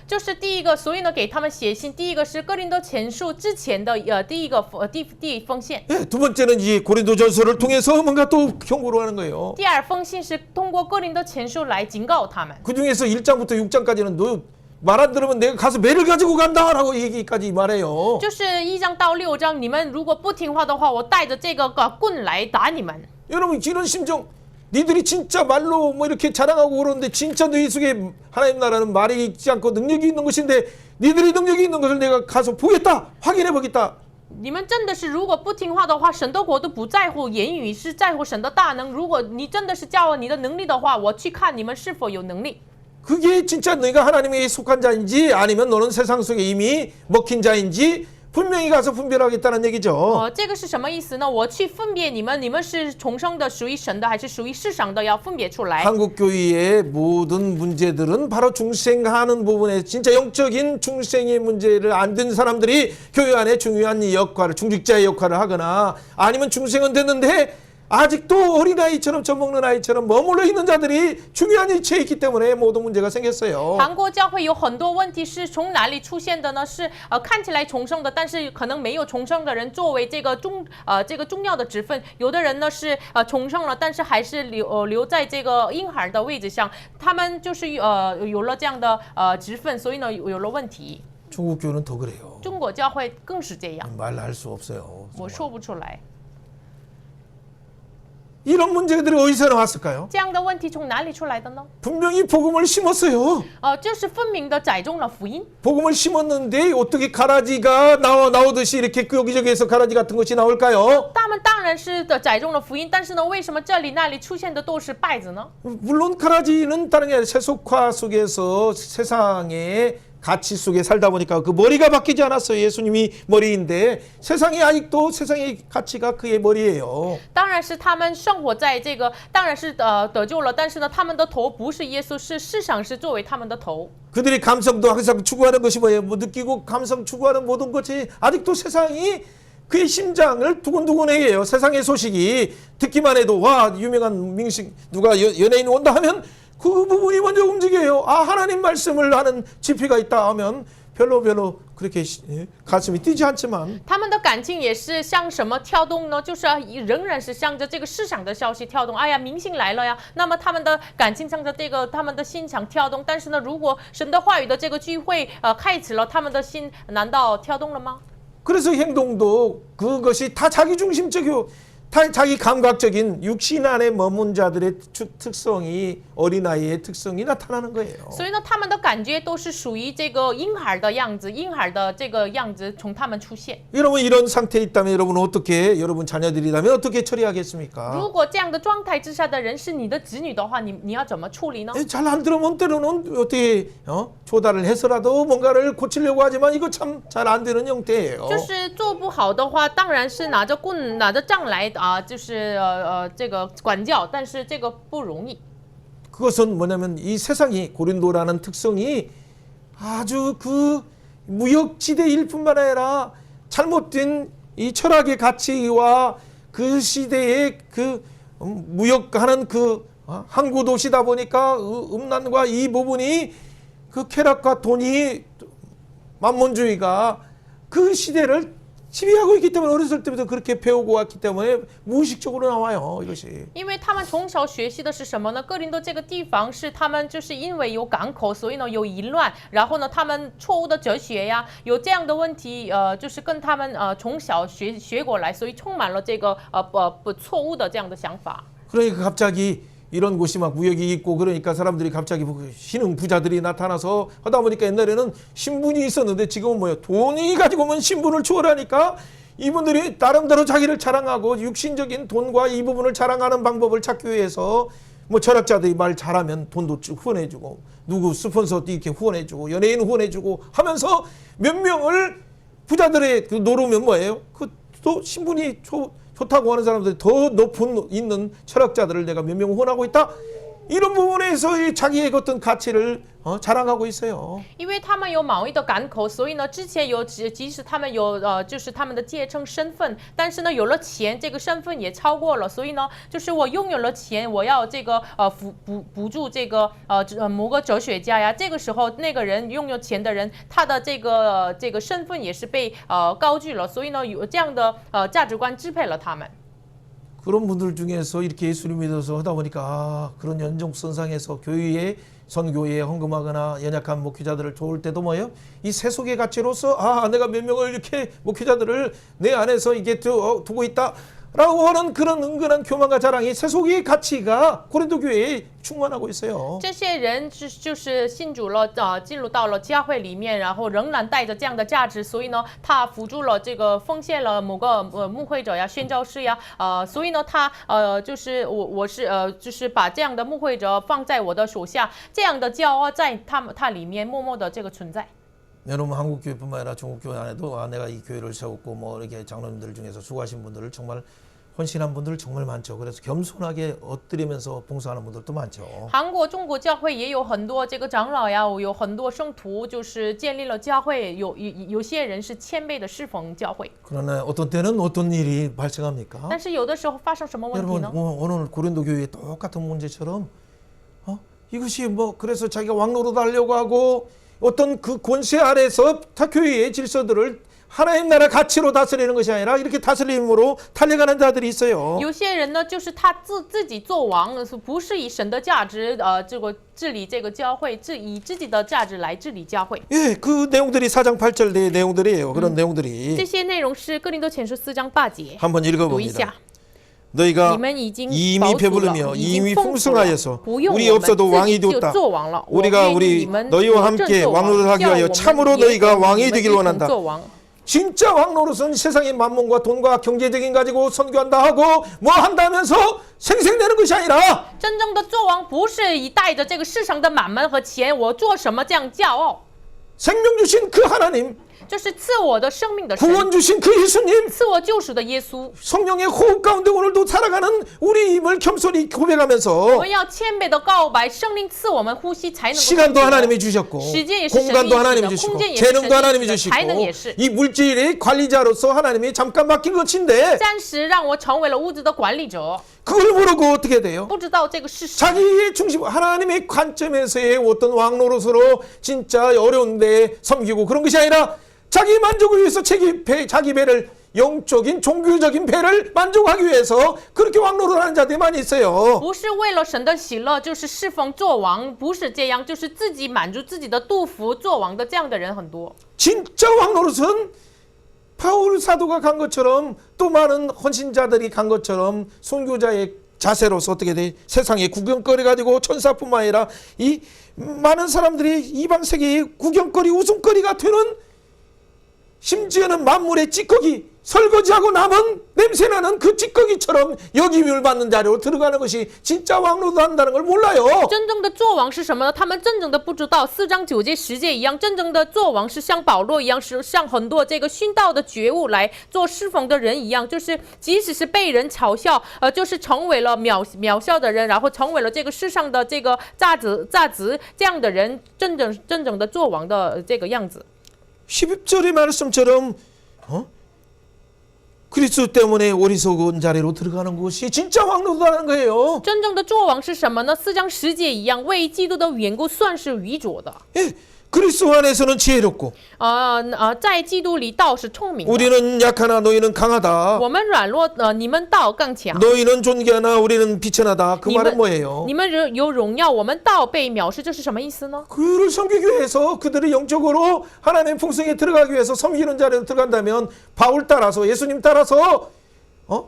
就是第一个，所以呢，给他们写信，第一个是哥林多前书之前的第一封信。 예, 두 번째는 이 고린도전서를 통해서 뭔가 또 경고를 하는 거예요. 第二封信是通过哥林多前书来警告他们。 그 중에서 1장부터 6장까지는 너 말 안 들으면 내가 가서 매를 가지고 간다라고 얘기까지 말해요. 就是1章到6章，你们如果不听话的话，我带着这个棍来打你们。 여러분 이런 심정 니들이 진짜 말로 뭐 이렇게 자랑하고 그러는데 진짜 너희 속에 하나님 나라는 말이 있지 않고 능력이 있는 것인데 니들이 능력이 있는 것을 내가 가서 보겠다 확인해 보겠다. 你们真的是如果不听话的话，神的国都不在乎言语，是在乎神的大能。如果你真的是叫我你的能力的话，我去看你们是否有能力。 그게 진짜 너희가 하나님에게 속한 자인지 아니면 너는 세상 속에 이미 먹힌 자인지 분명히 가서 분별하겠다는 얘기죠. 这个是什么意思呢？我去分别你们，你们是重生的，属于神的，还是属于世上的？要分别出来。 한국 교회의 모든 문제들은 바로 중생하는 부분에 진짜 영적인 중생의 문제를 안 든 사람들이 교회 안에 중요한 역할을 중직자의 역할을 하거나 아니면 중생은 됐는데 아직도 어린아이처럼 젖먹는 아이처럼 머물러 있는 자들이 중요한 위치에 있기 때문에 모든 문제가 생겼어요. 韩国教会有很多问题是从哪里出现的呢？是看起来重生的，但是可能没有重生的人作为这个重要的职分。有的人呢是重生了，但是还是留在这个婴孩的位置上，他们就是有了这样的职分，所以呢有了问题。 중국 교회는 더 그래요. 中国教会更是这样， 말할 수 없어요. 我说不出来。 이런 문제들이 어디서 나왔을까요? 这样的问题从哪里出来的呢？ 분명히 복음을 심었어요. 就是分明的载中了福音。 복음을 심었는데 어떻게 가라지가 나오듯이 이렇게 여기저기에서 가라지 같은 것이 나올까요? 他们当然是载中了福音，但是呢，为什么这里那里出现的都是败子呢？ 물론 가라지는 다른 게 아니라 세속화 속에서 세상의 가치 속에 살다 보니까 그 머리가 바뀌지 않았어요. 예수님이 머리인데 세상이 아직도 세상의 가치가 그의 머리예요. 当然是他们生活在这个，当然是得救了，但是呢，他们的头不是耶稣，是世上是作为他们的头。 그들이 감성도 항상 추구하는 것이 뭐예요? 뭐 느끼고 감성 추구하는 모든 것이 아직도 세상이 그의 심장을 두근두근하게 해요. 세상의 소식이 듣기만 해도 와 유명한明星 누가 연예인 온다 하면 그 부분이 먼저 움직여요. 아 하나님 말씀을 하는 집회가 있다 하면 별로 그렇게 가슴이 뛰지 않지만 他们的感情也是向什么跳动呢？就是仍然是向着这个市场的消息跳动。哎呀，明星来了呀，那么他们的感情向着这个他们的心想跳动。但是呢，如果神的话语的这个聚会开启了，他们的心难道跳动了吗？ 그래서 행동도 그것이 다 자기중심적이고 다 자기 감각적인 육신 안에 머문 자들의 특성이 어린아이의 특성이 나타나는 거예요. 所以呢，他们的感觉都是属于这个婴孩的样子，婴孩的这个样子从他们出现。 여러분 이런 상태에 있다면 여러분 어떻게 여러분 자녀들이라면 어떻게 처리하겠습니까? 如果这样的状态之下的人是你的子女的话，你要怎么处理呢？ 잘 안 들으면 때로는 어떻게 조달을 해서라도 뭔가를 고치려고 하지만 이거 참 잘 안 되는 형태예요. 就是做不好的话，当然是拿着棍、拿着杖来就是这个管教，但是这个不容易。 그것은 뭐냐면 이 세상이 고린도라는 특성이 아주 그 무역지대일 뿐만 아니라 잘못된 이 철학의 가치와 그 시대의 그 무역하는 그 항구 도시다 보니까 음란과 이 부분이 그 쾌락과 돈이 만몬주의가 그 시대를 지배하고 있기 때문에 어렸을 때부터 그렇게 배우고 왔기 때문에 무의식적으로 나와요 이것이. 因为他们从小学习的是什么呢？哥林多这个地方是他们就是因为有港口，所以呢有淫乱，然后呢他们错误的哲学呀，有这样的问题，就是跟他们从小学过来，所以充满了这个错误的这样的想法。 그러니까 갑자기 이런 곳이 막 무역이 있고 그러니까 사람들이 갑자기 신흥 부자들이 나타나서 하다 보니까 옛날에는 신분이 있었는데 지금은 뭐예요? 돈이 가지고 오면 신분을 추월하니까 이분들이 나름대로 자기를 자랑하고 육신적인 돈과 이 부분을 자랑하는 방법을 찾기 위해서 뭐 철학자들이 말 잘하면 돈도 후원해주고 누구 스폰서도 이렇게 후원해주고 연예인 후원해주고 하면서 몇 명을 부자들의 그 노르면 뭐예요? 그 또 신분이 좋다고 하는 사람들이 더 높은 있는 철학자들을 내가 몇 명 후원하고 있다. 이런 부분에서 자기의 어떤 가치를 자랑하고 있어요. 因为他们有某一个港口，所以呢，之前有即使他们有就是他们的阶层身份，但是呢，有了钱，这个身份也超过了，所以呢，就是我拥有了钱，我要这个补助这个某个哲学家呀，这个时候那个人拥有钱的人，他的这个身份也是被高举了，所以呢，有这样的价值观支配了他们。 그런 분들 중에서 이렇게 예수를 믿어서 하다 보니까 그런 연종선상에서 교회에 선교회에 헌금하거나 연약한 목회자들을 도울 때도 뭐예요? 이 세속의 가치로서 내가 몇 명을 이렇게 목회자들을 내 안에서 이게 두고 있다. 라고 하는 그런 은근한 교만과 자랑이 세속의 가치가 고린도 교회에 충만하고 있어요. 这些人就是信主了，进入到了教会里面，然后仍然带着这样的价值，所以呢，他辅助了这个奉献了某个牧会者呀、宣教士呀，所以呢，他就是我是就是把这样的牧会者放在我的手下，这样的骄傲在他里面默默的这个存在。 여러분 한국 교회뿐만 아니라 중국 교회 안에도 내가 이 교회를 세웠고 뭐 이렇게 장로님들 중에서 수고하신 분들을 정말 헌신한 분들 정말 많죠. 그래서 겸손하게 엎드리면서 봉사하는 분들도 많죠. 韩国、中国教会也有很多这个长老呀，有很多圣徒，就是建立了教会。有些人是谦卑的侍奉教会， 그러나 어떤 때는 어떤 일이 발생합니까? 但是有的时候发生什么问题 여러분 呢？ 오늘 고린도 교회의 똑같은 문제처럼 이것이 뭐 그래서 자기가 왕노릇 하려고 하고 어떤 그 권세 아래서 타 교회의 질서들을 하나님 나라 가치로 다스리는 것이 아니라 이렇게 다스림으로 달려가는 자들이 있어요. 有些人呢，就是他自己做王，不是以神的价值这个治理这个教会，以自己的价值来治理教会。 예, 그 내용들이 4장 8절의 내용들이에요. 그런 내용들이 这些内容是哥林多前书4章8节， 한번 读一 읽어봅니다. 下。 너희가 你们已经 이미 饱足了， 배부르며 已经 이미 丰富了， 풍성하여서 不用 우리 我们 없어도 自 왕이 己就 되었다. 做王了。我 우리가 愿意 우리 你们 너희와 真 함께 做王， 왕노릇 하기 叫我 위하여 们 참으로 也 너희가 和你 왕이 们 되길 一同 원한다. 做王。 진짜 왕노릇은 세상의 만mon과 돈과 경제적인 가지고 선교한다 하고 뭐 한다면서 생색내는 것이 아니라 真正的做王不是以带着这个世上的满门和钱，我做什么这样骄傲， 생명 주신 그 하나님, 就是赐我的生命的神， 구원 주신 그 예수님, 赐我救赎的耶稣。 성령의 호흡 가운데 오늘도 살아가는 우리임을 겸손히 고백하면서 我们要谦卑的告白，圣灵赐我们呼吸才能够 시간도 称义。 하나님이 주셨고 时间也是神 공간도 应 하나님이 许的， 주시고 空间也是 재능도 神 하나님이 应许的， 주시고 才能也是。 이 물질의 관리자로서 하나님이 잠깐 맡긴 것인데 暂时让我成为了物质的管理者， 그걸 모르고 어떻게 돼요? 不知道这个是什么。 자기의 중심 하나님의 관점에서의 어떤 왕노릇으로 진짜 어려운데 섬기고 그런 것이 아니라 자기 만족을 위해서 자기 배를 영적인 종교적인 배를 만족하기 위해서 그렇게 왕노릇하는 자들이 많이 있어요. 不是为了神的喜乐，就是侍奉做王，不是这样，就是自己满足自己的肚腹做王的这样的人很多。 진짜 왕노릇은 바울 사도가 간 것처럼 또 많은 헌신자들이 간 것처럼 선교자의 자세로서 어떻게 돼? 세상에 구경거리 가지고 천사뿐만 아니라 이 많은 사람들이 이방 세계의 구경거리 웃음거리가 되는 심지어는 만물의 찌꺼기 설거지하고 남은 냄새나는 그 찌꺼기처럼 역임을 받는 자리로 들어가는 것이 진짜 왕노릇 한다는 걸 몰라요. 真正的做王是什么呢？他们真正的不知道4章9节10节一样，真正的做王是像保罗一样，是像很多这个殉道的觉悟来做侍奉的人一样，就是即使是被人嘲笑，就是成为了渺小的人，然后成为了这个世上的这个价值这样的人，真正的做王的这个样子。 10절의 말씀처럼 그리스도 때문에 어리석은 자리로 들어가는 것이 진짜 왕노릇하는 거예요. 真正的做王是什么呢？4章10节一样，为基督的缘故算是愚拙的。 예, 그리스도 안에서는 지혜롭고 在基督里道是聪明的， 우리는 약하나 너희는 강하다. 我们软弱，你们道更强。 너희는 존귀하나 우리는 비천하다. 그 你 말은 们 뭐예요? 你们有荣耀，我们道被藐视，这是什么意思呢？ 그를 섬기기 위해서 그들이 영적으로 하나님 풍성에 들어가기 위해서 섬기는 자리로 들어간다면 바울 따라서 예수님 따라서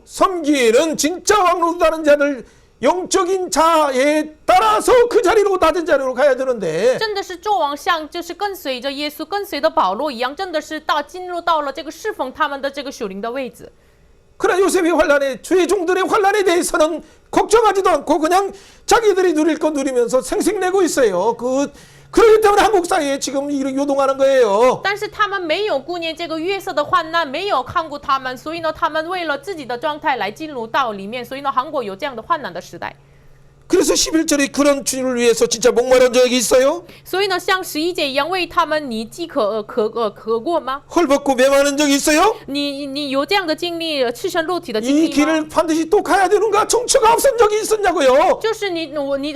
섬기는 진짜 왕노릇하는 자를 영적인 자에 따라서 그 자리로 낮은 자리로 가야 되는데 真的是做王像，就是跟随着耶稣，跟随着保罗一样，真的是进入到了这个侍奉他们的这个属灵的位置。 그러나 요셉의 환란에 주의 종들의 환란에 대해서는 걱정하지도 않고 그냥 자기들이 누릴 거 누리면서 생색내고 있어요. 그렇기 때문에 한국 사회에 지금 요동하는 거예요. 但是他们没有顾念这个约瑟的患难，没有看顾他们，所以呢，他们为了自己的状态来进入到里面，所以呢，韩国有这样的患难的时代。 그래서 11절에 그런 주님을 위해서 진짜 목마른 적이 있어요? 所以呢，像11节一样，为他们你饥渴过吗？ 헐벗고 메마른 적이 있어요? 你有这样的经历，赤身露体的经 이 历吗？ 길을 반드시 또 가야 되는가? 정처가 없은 적이 있었냐고요? 就是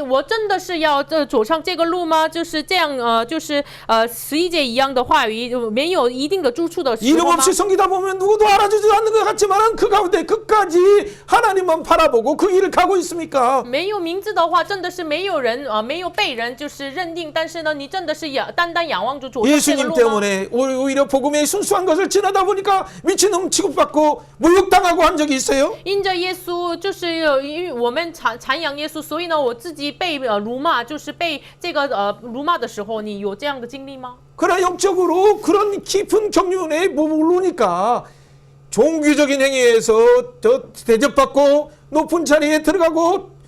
我真的是要走上这个路吗？就是这样就是11节一样的话语，没有一定的住处的时 이름 候吗？ 없이 섬기다 보면 누구도 알아주지 않는 것 같지만 그 가운데 끝까지 하나님만 바라보고 그 길을 가고 있습니까? 没有名字的话，真的是没有人没有被人就是认定。但是呢，你真的是单单仰望着走上这个 예수님 路吗？ 때문에 오히려 복음의 순수한 것을 지나다 보니까 미친놈 취급받고 모욕당하고 한 적이 있어요? 因着耶稣，就是因为我们阐扬耶稣，所以呢，我自己被辱骂，就是被这个辱骂的时候，你有这样的经历吗？ 그러나 영적으로 그런 깊은 경륜에 모르니까 종교적인 행위에서 대접받고 높은 자리에 들어가고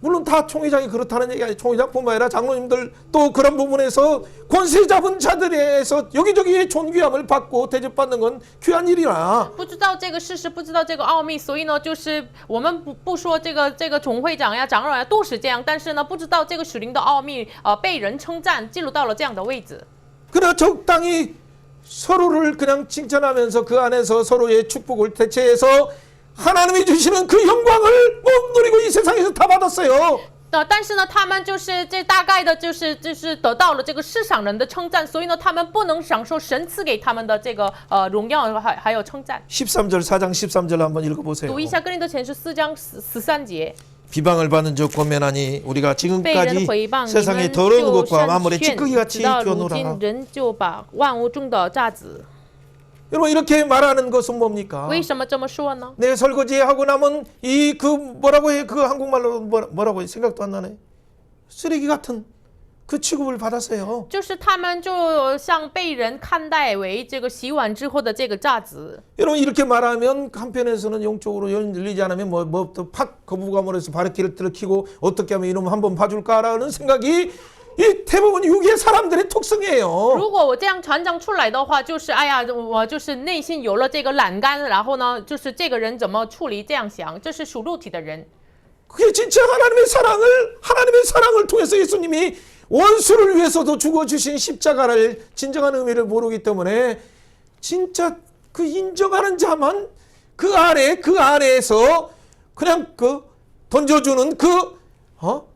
물론 다 총회장이 그렇다는 얘기 아니에요. 총회장뿐만 아니라 장로님들 또 그런 부분에서 권세 잡은 자들에서 여기저기 존귀함을 받고 대접받는 건 귀한 일이라. 不知道这个事实，不知道这个奥秘，所以呢，就是我们不说这个总会长呀、长老呀都是这样，但是呢，不知道这个属灵的奥秘，被人称赞，进入到了这样的位置。 그러나 적당히 서로를 그냥 칭찬하면서 그 안에서 서로의 축복을 대체해서 하나님이 주시는 그 영광을 못 누리고 이 세상에서 다 받았어요. 但是呢，他们就是这大概的，就是得到了这个世上人的称赞，所以呢，他们不能享受神赐给他们的这个荣耀还有称赞。 13절 4장 13절 한번 읽어보세요. 读一下哥林多前书4章13节。 비방을 받은 적 권면하니 우리가 被人 지금까지 毁谤，你 세상의 们 더러운 就 것과 善 만물의 劝， 찌꺼기같이 直到如 뛰어노라. 今人就把万物中的渣子。 여러분 이렇게 말하는 것은 뭡니까? 为什么这么说呢？ 내 설거지하고 남은 이 그 뭐라고 해? 그 한국말로 뭐라고 해? 생각도 안 나네. 쓰레기 같은 그 취급을 받았어요. 就是他们就像被人看待为这个洗碗之后的这个渣子。 여러분 이렇게 말하면 한편에서는 영적으로 열리지 않으면 뭐또 팍 거부감을 해서 바리키를 들키고 어떻게 하면 이놈 한번 봐줄까라는 생각이 이 대부분 유기의 사람들의 특성이에요. 如果我这样传讲出来的话，就是哎呀，我就是内心有了这个懒干，然后呢，就是这个人怎么处理这样想，这是属肉体的人。 그게 진짜 하나님의 사랑을 통해서 예수님이 원수를 위해서도 죽어주신 십자가를 진정한 의미를 모르기 때문에 진짜 그 인정하는 자만 그 안에서 그냥 그 던져주는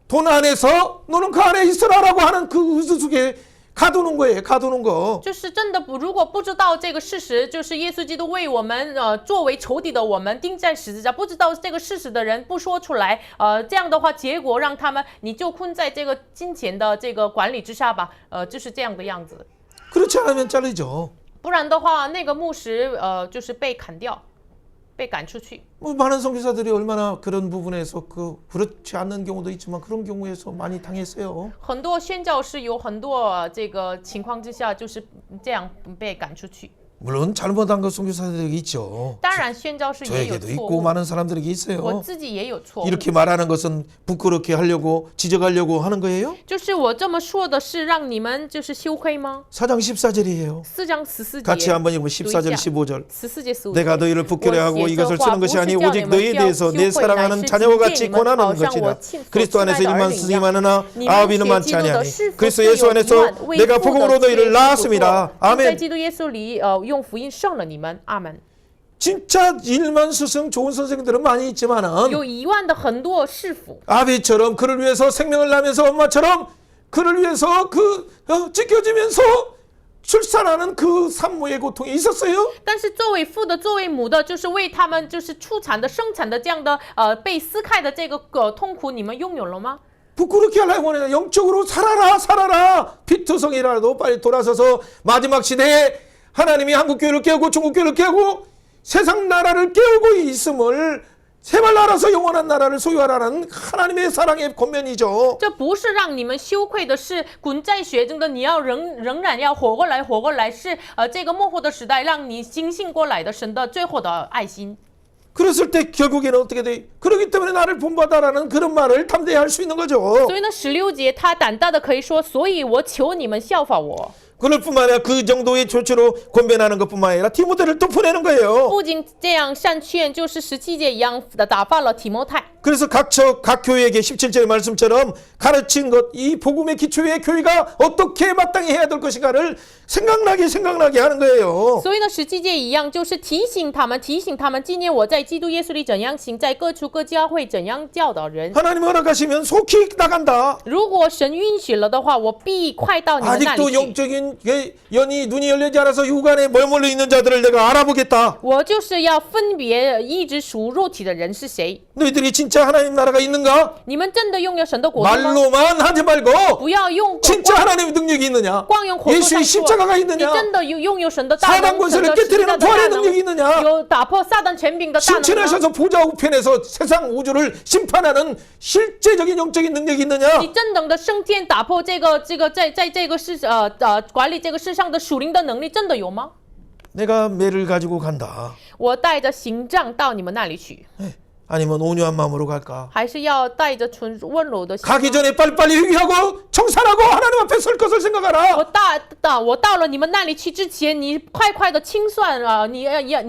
돈 안에서 너는 그 안에 있으라라고 하는 그 의수 속에 가두는 거예요. 가두는 거. 就是真的不，如果不知道这个事实，就是耶稣基督为我们作为仇敌的我们钉在十字架，不知道这个事实的人不说出来，这样的话，结果让他们你就困在这个金钱的这个管理之下吧，就是这样的样子。 그렇지 않으면 잘리죠. 不然的话，那个牧师就是被砍掉，被赶出去。 뭐 많은 선교사들이 얼마나 그런 부분에서 그렇지 않는 경우도 있지만 그런 경우에서 많이 당했어요. 很多宣教士有很多这个情况之下就是这样被赶出去。 물론 잘못한 그 선교사들이 있죠. 当然，宣教士也有 저에게도 错 있고 误， 많은 사람들에게 我 있어요. 自己也有错误。 이렇게 말하는 것은 부끄럽게 하려고 지적하려고 하는 거예요? 就是我这么说的是让你们就是羞愧吗？ 4장 14절이에요. 4장14 같이 节， 한번 읽으면 14절 15절. 14节15 내가 节。 너희를 부끄러 하고 我写 이것을 这话 쓰는 不 것이 是 아니 叫 오직 你们 너희에 要 대해서 羞 내 愧，乃 사랑하는 是 자녀와 警戒 같이 你们， 권하는 好像我 것이라. 亲所 그리스도 亲 안에서 爱的儿 일만 女一 쓰기 样。 많으나 你们 아비는 写 많지 基督的 아니하니. 是福 그리스도 是 예수 有 안에서 10000，为 내가 父的 복음으로 却 너희를 是不 낳았습니다. 错并在 아멘. 基督耶稣里用福音胜了你们。阿门。 진짜 일만 스승 좋은 선생님들은 많이 있지만은 有10000的很多师傅， 아비처럼 그를 위해서 생명을 나면서 엄마처럼 그를 위해서 찢겨지면서 출산하는 그 산모의 고통이 있었어요. 但是作为父的、作为母的，就是为他们就是出产的、生产的这样的被撕开的这个痛苦，你们拥有了吗？ 부끄럽게 하려고 하는 영적으로 살아라 피투성이라도 빨리 돌아서서 마지막 시대에 하나님이 한국교회를 깨우고 중국교회를 깨우고 세상 나라를 깨우고 있음을 세발 나라서 영원한 나라를 소유하라는 하나님의 사랑의 권면이죠. 这不是让你们羞愧的，是滚在血中的，你要仍然要活过来，是这个末后的时代让你惊醒过来的神的最后的爱心。 그랬을 때 결국에는 어떻게 돼? 그렇기 때문에 나를 본받아라는 그런 말을 담대히 할 수 있는 거죠. 所以呢，16节他胆大的可以说，所以我求你们效法我。 그럴 뿐만 아니라 그 정도의 조치로 권변하는 것뿐만 아니라 디모데를 또 보내는 거예요. 不仅这样善劝，就是17节一样的打发了提摩太。 그래서 각 교회에게 17절의 말씀처럼 가르친 것, 이 복음의 기초의 교회가 어떻게 마땅히 해야 될 것인가를 생각나게 하는 거예요. 所以呢，17节一样，就是提醒他们，今年我在基督耶稣里怎样行，在各处各教会怎样教导人。 하나님 허락하시면 속히 나간다. 如果神允许了的话，我必快到你们那 아직도 里去。 영적인 연이 눈이 열리지 않아서 육안에 머물러 있는 자들을 내가 알아보겠다. 我就是要分别一直属肉体的人是谁。 너희들이 진짜 하나님 나라가 있는가? 你们真的拥有神的国度吗？ 말로만 하지 말고 不要用 진짜 하나님의 능력이 있느냐? 光用口头 예수의 上说， 십자가가 你 있느냐? 真的拥有神的大 사단 能， 권세를 神的十字架 깨뜨리는 的大 부활의 能， 능력이 있느냐? 有打破撒旦权柄的大能吗？ 신천하셔서 보좌 우편에서 세상 우주를 심판하는 실제적인 영적인 능력이 있느냐? 你真正的升天，打破这个在这个世管理这个世上的属灵的能力，真的有吗？ 내가 매를 가지고 간다. 我带着行杖到你们那里去。 아니면 온유한 마음으로 갈까? 还是要带着纯温柔的心？ 가기 전에 빨리빨리 회개하고 청산하고 하나님 앞에 설 것을 생각하라. 我到了你们那里去之前，你快快的清算啊！你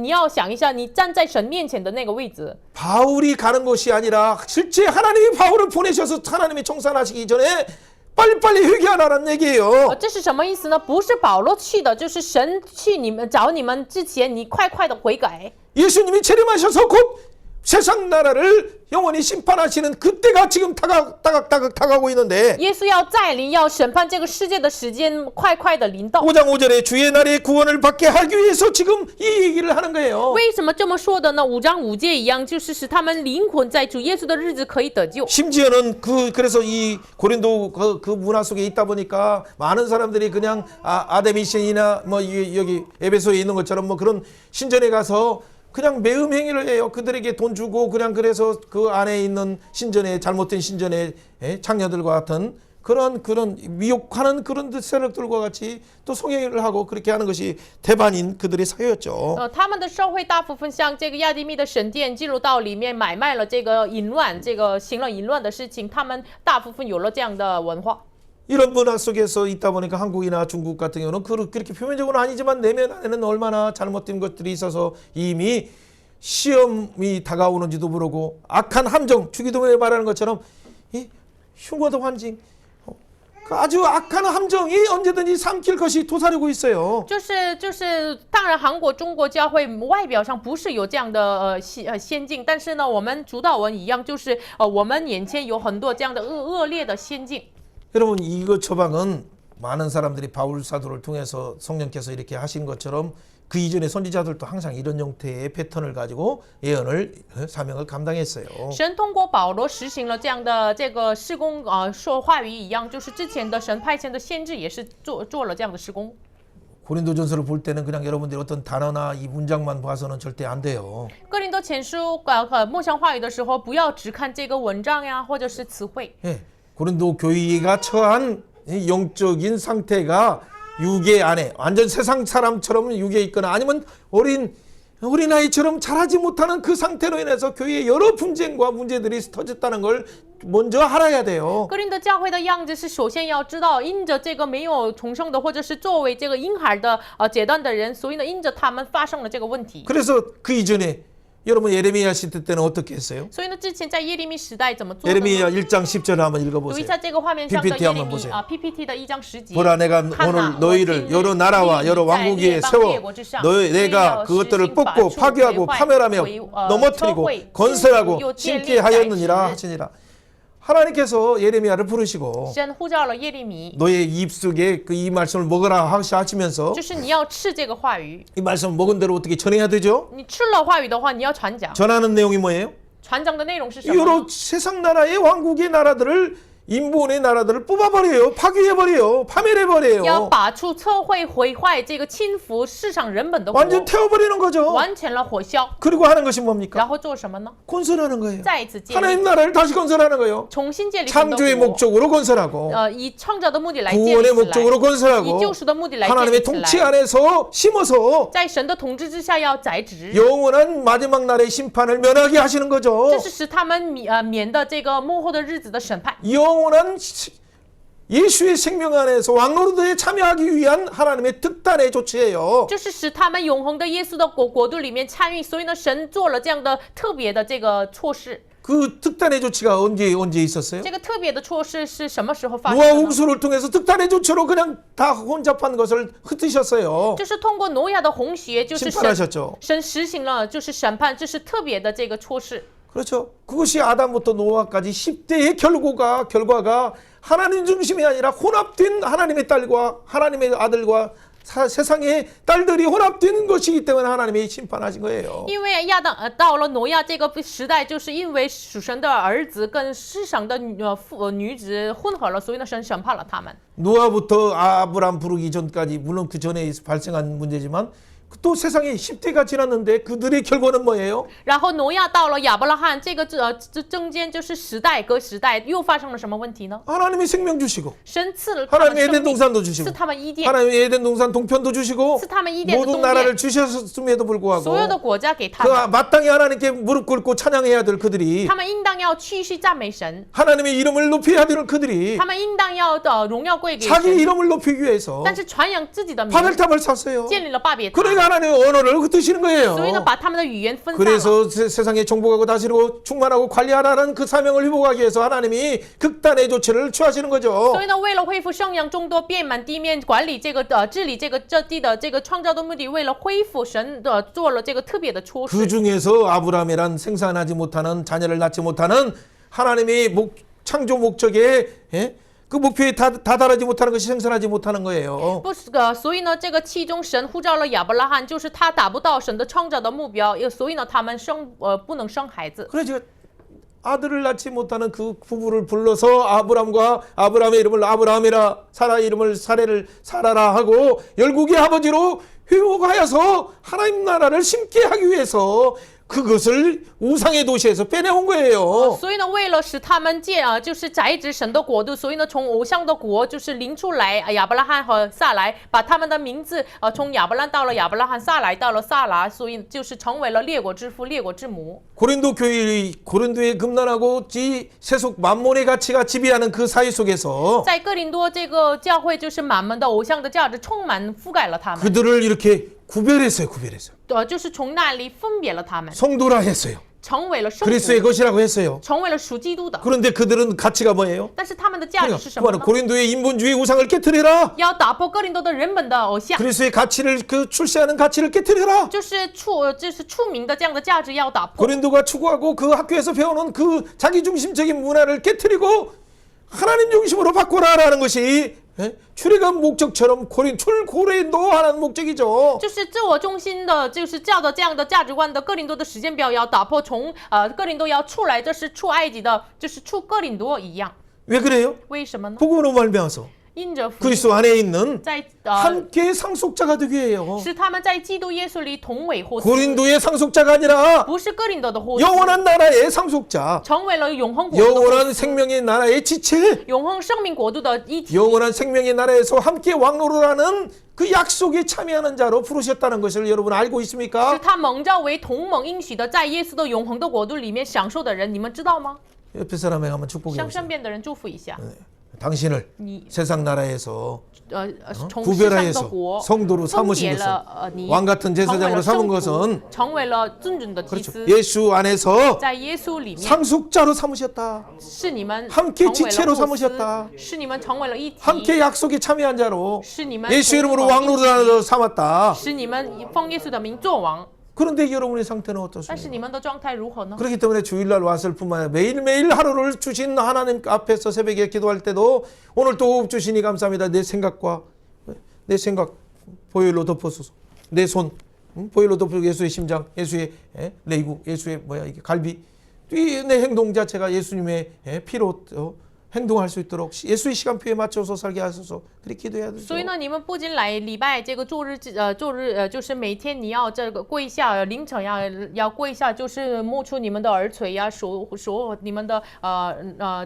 要想一下，你站在神面前的那个位置。 바울이 가는 것이 아니라 실제 하나님이 바울을 보내셔서 하나님이 청산하시기 전에 빨리빨리 회개하라는 얘기예요. 这是什么意思呢？不是保罗去的，就是神去你们找你们之前，你快快的悔改。 예수님이 재림하셔서 곧 세상 나라를 영원히 심판하시는 그때가 지금 다가오고 있는데 耶稣要再临，要审判这个世界的时间快快的临到。 5장 5절에 주의 날에 구원을 받게 하기 위해서 지금 이 얘기를 하는 거예요. 为什么这么说的呢？5章5节一样，就是使他们灵魂在主耶稣的日子可以得救。 심지어는 그래서 이 고린도 그 문화 속에 있다 보니까 많은 사람들이 그냥 아데미신이나 뭐 여기 에베소에 있는 것처럼 뭐 그런 신전에 가서 그냥 매음 행위를 해요. 그들에게 돈 주고 그냥 그래서 그 안에 있는 신전에 잘못된 신전의 장녀들과 같은 그런 미혹하는 그런 세력들과 같이 또 성행위를 하고 그렇게 하는 것이 대반인 그들의 사회였죠. 他们的社会大部分像这个亚底密的神殿进入到里面买卖了这个淫乱，这个行了淫乱的事情，他们大部分有了这样的文化。 이런 문화 속에서 있다 보니까 한국이나 중국 같은 경우는 그렇게 표면적으로는 아니지만 내면 안에는 얼마나 잘못된 것들이 있어서 이미 시험이 다가오는지도 모르고 악한 함정, 주기도문에 말하는 것처럼 이 흉어도 환징, 아주 악한 함정이 언제든지 삼킬 것이 도사리고 있어요. 当然韩国中国教会外表上不是有这样的先进，但是呢，我们主导文一样，就是我们眼前有很多这样的恶劣的先进。 여러분 이거 처방은 많은 사람들이 바울 사도를 통해서 성령께서 이렇게 하신 것처럼 그 이전의 선지자들도 항상 이런 형태의 패턴을 가지고 예언을 사명을 감당했어요. 神通过保罗实行了这样的这个施工，说话语一样，就是之前的神派遣的先知也是做了这样的施工。 고린도전서를 볼 때는 그냥 여러분들이 어떤 단어나 이 문장만 봐서는 절대 안 돼요. 哥林多前书默想话语的时候，不要只看这个文章呀，或者是词汇。 예, 고린도 교회가 처한 이 영적인 상태가 유괴 안에 완전 세상 사람처럼 유괴 있거나 아니면 어린아이처럼 자라지 못하는 그 상태로 인해서 교회에 여러 분쟁과 문제들이 터졌다는 걸 먼저 알아야 돼요. 哥林多教会的样子是首先要知道，因着这个没有重生的，或者是作为这个婴孩的阶段的人，所以呢，因着他们发生了这个问题。 그래서 그 이전에 여러분 예레미야 시대 때는 어떻게 했어요? 所以呢，之前在耶利米时代怎么做的呢？ 예레미야 1장 10절을 한번 读一 읽어보세요. 下这个画面上的 PPT 耶 한번 利米 보세요. PPT 的1章10节。 보라 내가 오늘 너희를 여러 나라와 여러 왕국 위에 세워 내가 그것들을 뽑고 파괴하고 파멸하며 넘어뜨리고 건설하고 심게 하였느니라 하시니라. 하나님께서 예레미야를 부르시고 神呼召了耶利米， 너의 입속에 그 이 말씀을 먹으라 하시면서 就是你要吃这个话语， 이 말씀을 먹은 대로 어떻게 전해야 되죠? 你吃了话语的话，你要传讲。 전하는 내용이 뭐예요? 传讲的内容是什么呢？ 여러 세상 나라의 왕국의 나라들을 인본의 나라들을 뽑아버려요. 파괴해버려요. 要 파멸해버려요. 拔出测绘毁坏这个侵服市场人本的国， 완전 태워버리는 거죠. 完成了火销， 그리고 하는 것이 뭡니까? 然后做什么呢？ 건설하는 거예요. 再一次建 하나님 立， 나라를 다시 건설하는 거예요. 重新建立神的 창조의 国， 목적으로 건설하고 以创造的目的来建 구원의 立起 목적으로 来，以 건설하고 救赎的目的来建 하나님의 立起 통치 来， 안에서 심어서 在神的统治之下要栽植， 영원한 마지막 날의 심판을 면하게 하시는 거죠. 这是使他们免的这个幕后的日子的审判。 영원한 예수의 생명 안에서 왕노릇에 참여하기 위한 하나님의 특단의 조치예요. 就是使他们永恒的耶稣的国度里面参与，所以呢，神做了这样的特别的这个措施。 그 특단의 조치가 언제 있었어요? 这个特别的措施是什么时候发生 노아 的呢？ 홍수를 통해서 특단의 조치로 그냥 다 혼잡한 것을 흩으셨어요. 就是通过挪亚的洪血，就是神 심판하셨죠. 神实行了，就是审判，这是特别的这个措施。 그렇죠. 그것이 아담부터 노아까지 10대의 결과가 하나님 중심이 아니라 혼합된 하나님의 딸과 하나님의 아들과 세상의 딸들이 혼합된 것이기 때문에 하나님이 심판하신 거예요. 因为到了挪亚这个时代，就是因为属神的儿子跟世上的女子混合了，所以呢，神审判了他们。 노아부터 아브람 부르기 전까지 물론 그 전에 발생한 문제지만 또 세상에 10대가 지났는데 그들의 결과는 뭐예요? 然后挪亚到了亚伯拉罕，这中间就是时代隔时代，又发生了什么问题呢？ 하나님이 생명 주시고 神赐了他们 하나님이 生 에덴 命， 동산도 주시고 赐他们伊甸， 하나님이 에덴 동산 동편도 주시고 赐他们伊甸的 모든 东 나라를 甸， 주셨음에도 所有的 불구하고 国家给他 그 们， 마땅히 하나님께 무릎 꿇고 찬양해야 될 그들이 他们应当要继续赞美神， 하나님의 이름을 높여야 될 그들이 他们应当要荣耀归给 자기 神， 이름을 높이기 위해서 但是传扬自己的名， 바벨탑을 샀어요. 建立了巴别塔， 그러니까 하나님의 언어를 흩으시는 거예요. 所以呢，把他们的语言分散了。 그래서 세상에 정복하고 다스리고 충만하고 관리하라는 그 사명을 회복하기 위해서 하나님이 극단의 조치를 취하시는 거죠. 所以呢，为了恢复生养众多、遍满地面、管理治理这地的这个创造的目的，为了恢复神的做了这个特别的措施。 그 중에서 아브라함이란 생산하지 못하는 자녀를 낳지 못하는 하나님의 창조 목적에 그 목표에 다다르지 못하는 것이 생산하지 못하는 거예요. 不是所以呢，这个其中神呼召了亚伯拉罕，就是他达不到神的创造的目标，所以呢，他们不能生孩子。 그래서 아들을 낳지 못하는 그 부부를 불러서 아브라함의 이름을 아브라함이라 사라의 이름을 사라라 하고 열국의 아버지로 회복하여서 하나님 나라를 심게 하기 위해서 그것을 우상의 도시에서 빼내온 거예요. 所以呢，为了使他们就是栽植神的国度，所以呢，从偶像的国就是领出来亚伯拉罕和撒来，把他们的名字从亚伯兰到了亚伯拉罕，撒来到了撒拉，所以就是成为了列国之父、列国之母。 고린도에 금난하고 세속 만몬의 가치가 지배하는 그 사회 속에서 在哥林多这个教会，就是满门的偶像的价值充满覆盖了他们， 그들을 이렇게 구별했어요. 就是从那里分别了他们， 성도라 했어요. 成为了圣 그리스도의 徒， 것이라고 했어요. 成为了属基督的。 그런데 그들은 가치가 뭐예요? 但是他们的价值是什么 그러니까 呢？ 고린도의 인본주의 우상을 깨뜨려라. 要打破哥林多的人本的偶像， 그리스도의 가치를 출세하는 가치를 깨뜨려라. 就是出名的这样的价值要打破。 고린도가 추구하고 그 학교에서 배우는 그 자기중심적인 문화를 깨뜨리고 하나님 중심으로 바꾸라라는 것이 출애굽 목적처럼 출고린도 하는 목적이죠. 就是自我中心的，就是教的这样的价值观的哥林多的时间表要打破，从哥林多要出来，这是出埃及的，就是出哥林多一样。 왜 그래요? 为什么呢？ 복음으로 말미암아서 因着福音 그리스도 안에 있는 在함께 상속자가 되게 해요. 使他们在基督耶稣里同为获赐， 고린도의 상속자가 아니라 不是哥林多的获赐， 영원한 나라의 상속자, 成为了永恒国度的获 영원한 赐， 생명의 나라의 지체, 永恒生命国度的一体。 영원한 생명의 나라에서 함께 왕노로라는 그 약속에 참여하는 자로 부르셨다는 것을 여러분 알고 是 있습니까? 他蒙召为同盟应许的，在耶稣的永恒的国度里面享受的人，你们知道吗？ 옆에 사람에게 한번 축복해 向 보세요. 身边的人祝福一下， 당신을 你 세상 나라에서 从世上的 구별하여서 国 성도로 分 삼으신 别 것은 了你， 왕 같은 成为 제사장으로 了 삼은 圣徒 것은 ，成为了尊尊的祭 그렇죠. 司， 예수 안에서 在耶稣里面 상속자로 삼으셨다. 是你们 함께 成为 지체로 了后 삼으셨다. 嗣，是你们成为了一体， 함께 약속에 참여한 자로 是你们 예수 이름으로 同盟 왕노로 삼았다. 是你们奉耶稣的名做王。 그런데 여러분의 상태는 但是 어떻습니까? 你们的状态如何呢？ 그렇기 때문에 주일날 왔을 뿐만 아니라 매일매일 하루를 주신 하나님 앞에서 새벽에 기도할 때도 오늘 또 호흡 주시니 감사합니다. 내 생각 보혈로 덮어소서. 내 손 보혈로 덮어서 예수의 심장, 예수의 레이구, 예수의 이게 갈비, 내 행동 자체가 예수님의 피로 행동할 수 있도록 예수의 시간표에 맞춰서 살게 하소서. 그렇게 기도해야 되죠. 所以呢，你们不仅来礼拜这个主日就是每天你要这个跪下，凌晨要跪下，就是摸出你们的耳垂呀，数你们的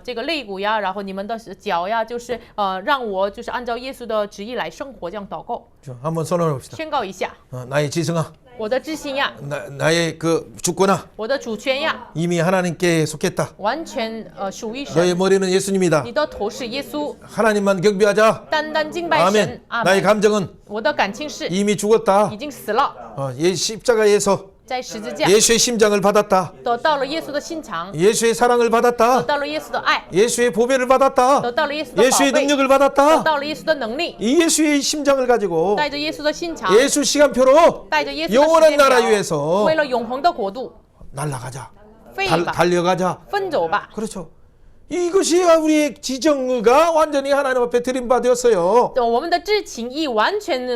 这个肋骨呀，然后你们的脚呀，就是让我就是按照耶稣的旨意来生活，这样祷告， 한번 선언해 봅시다. 宣告一下， 나의 지성아, 我的知心呀， 나의 그 주권아, 我的主权呀， 이미 하나님께 속했다. 完全属于 너의 神， 머리는 예수님이다. 你的头是耶稣， 하나님만 경배하자. 单单敬拜 아멘. 神，阿 나의 门。 감정은 我的感情是 이미 죽었다. 已经死了， 십자가에서 在十字架 예수의 심장을 받았다. 得到了耶稣的心肠， 예수의 사랑을 得 받았다. 到了耶稣的爱， 예수의 보배를 받았다. 得到了耶稣的宝 예수의 贝， 능력을 得 받았다. 到了耶稣的能力， 이 예수의 심장을 가지고 带着耶稣的心肠， 예수 시간표로 带着耶稣的 영원한 时间 나라 表， 위해서 为了永恒的国度 날아가자. 飞吧， 달려가자. 奔走吧。 그렇죠. 이것이 우리의 지정의가 완전히 하나님 앞에 드림받았어요. 我们的知情意完全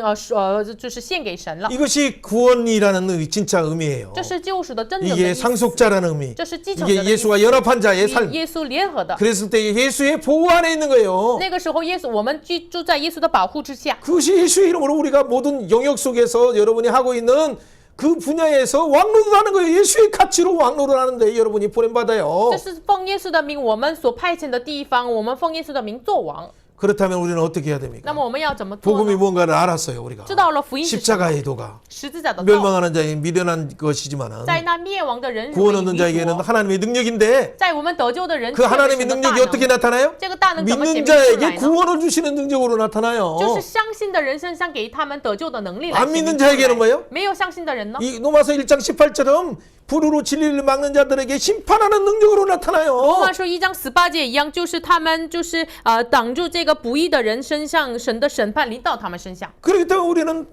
就是献给神了， 이것이 구원이라는 진짜 의미예요. 这是救赎的真正的 이게 意思， 상속자라는 의미. 这是继承者 이게 的意思， 예수와 연합한 자의 与 삶. 耶稣联合的。 그랬을 때 예수의 보호 안에 있는 거예요. 那个时候，我们居住在耶稣的保护之下。 그것이 예수의 이름으로 우리가 모든 영역 속에서 여러분이 하고 있는 그 분야에서 왕노를 하는 거예요. 예수의 가치로 왕노를 하는데 여러분이 보냄받아요. 这是奉耶稣的名，我们所派遣的地方，我们奉耶稣的名做王。 그렇다면 우리는 어떻게 해야 那 됩니까? 么我们要怎么做 복음이 呢？ 뭔가를 알았어요. 우리가 知道了福音是什么， 십자가의 도가 十字架的道， 멸망하는 자에 미련한 것이지만은 在那灭亡的人 구원 얻는 자에게는 为 하나님의 능력인데 在我们得救的人 그 却为 하나님의 神的大 능력이 能 어떻게 나타나요? 这个大能怎么显 믿는 明出来 자에게 呢？ 구원을 주시는 능력으로 나타나요. 就是相信的人身上给他们得救的能力来 안 显明 믿는 出来 자에게는 뭐예요? 没有相信的人呢？ 이 로마서 1장 18처럼 불으로 진리를 막는 자들에게 심판하는 능력으로 罗 나타나요. 马书1章18节一样，就是他们就是挡住这个不义的人身上，神的审判临到他们身上。 그렇기 때문에 우리는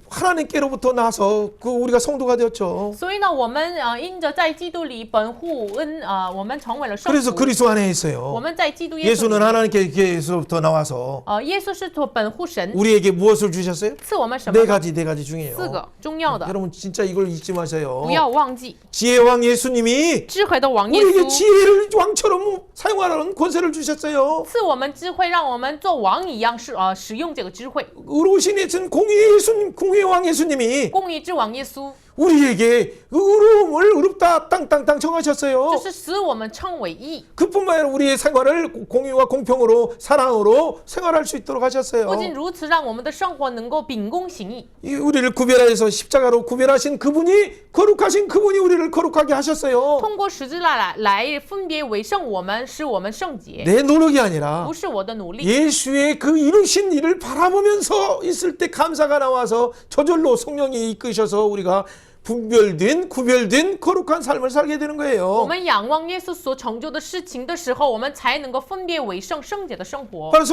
하나님께로부터 나서 그 우리가 성도가 되었죠. 所以呢，我们因着在基督里本乎恩我们成为了圣 그래서 徒。 그리스도 안에 我 있어요. 们在基督耶稣 예수는 里， 하나님께서부터 나와서 耶稣是做本乎神， 우리에게 무엇을 주셨어요? 赐我们什么 네 呢？ 가지 중요해요. 四个重要的， 여러분 진짜 이걸 잊지 마세요. 不要忘记。 지혜의 왕 예수님이 智慧的王耶 우리에게 稣 지혜를 왕처럼 사용하라는 권세를 주셨어요. 赐我们智慧，让我们做王一样使用这个智慧。 의로우신 예수님, 공의의 예수님, 공의의 왕 예수님이 公义之王耶稣， 우리에게 의로움을 의롭다 땅땅땅 정하셨어요. 就是使我们称为义。 그뿐만 아니라 우리의 생활을 공의와 공평으로 사랑으로 생활할 수 있도록 不 하셨어요. 仅如此，让我们的生活能够秉公行义。 이 우리를 구별해서 십자가로 구별하신 그분이 거룩하신 그분이 우리를 거룩하게 하셨어요. 通过十字架来分别为圣我们，使我们圣洁， 내 노력이 아니라 不是我的努力， 예수의 그 이루신 일을 바라보면서 있을 때 감사가 나와서 저절로 성령이 이끄셔서 우리가 분별된 구별된 거룩한 삶을 살게 되는 我 거예요. 们仰望耶稣所成就的事情的时候，我们才能够分别为圣、圣洁的生活。 바로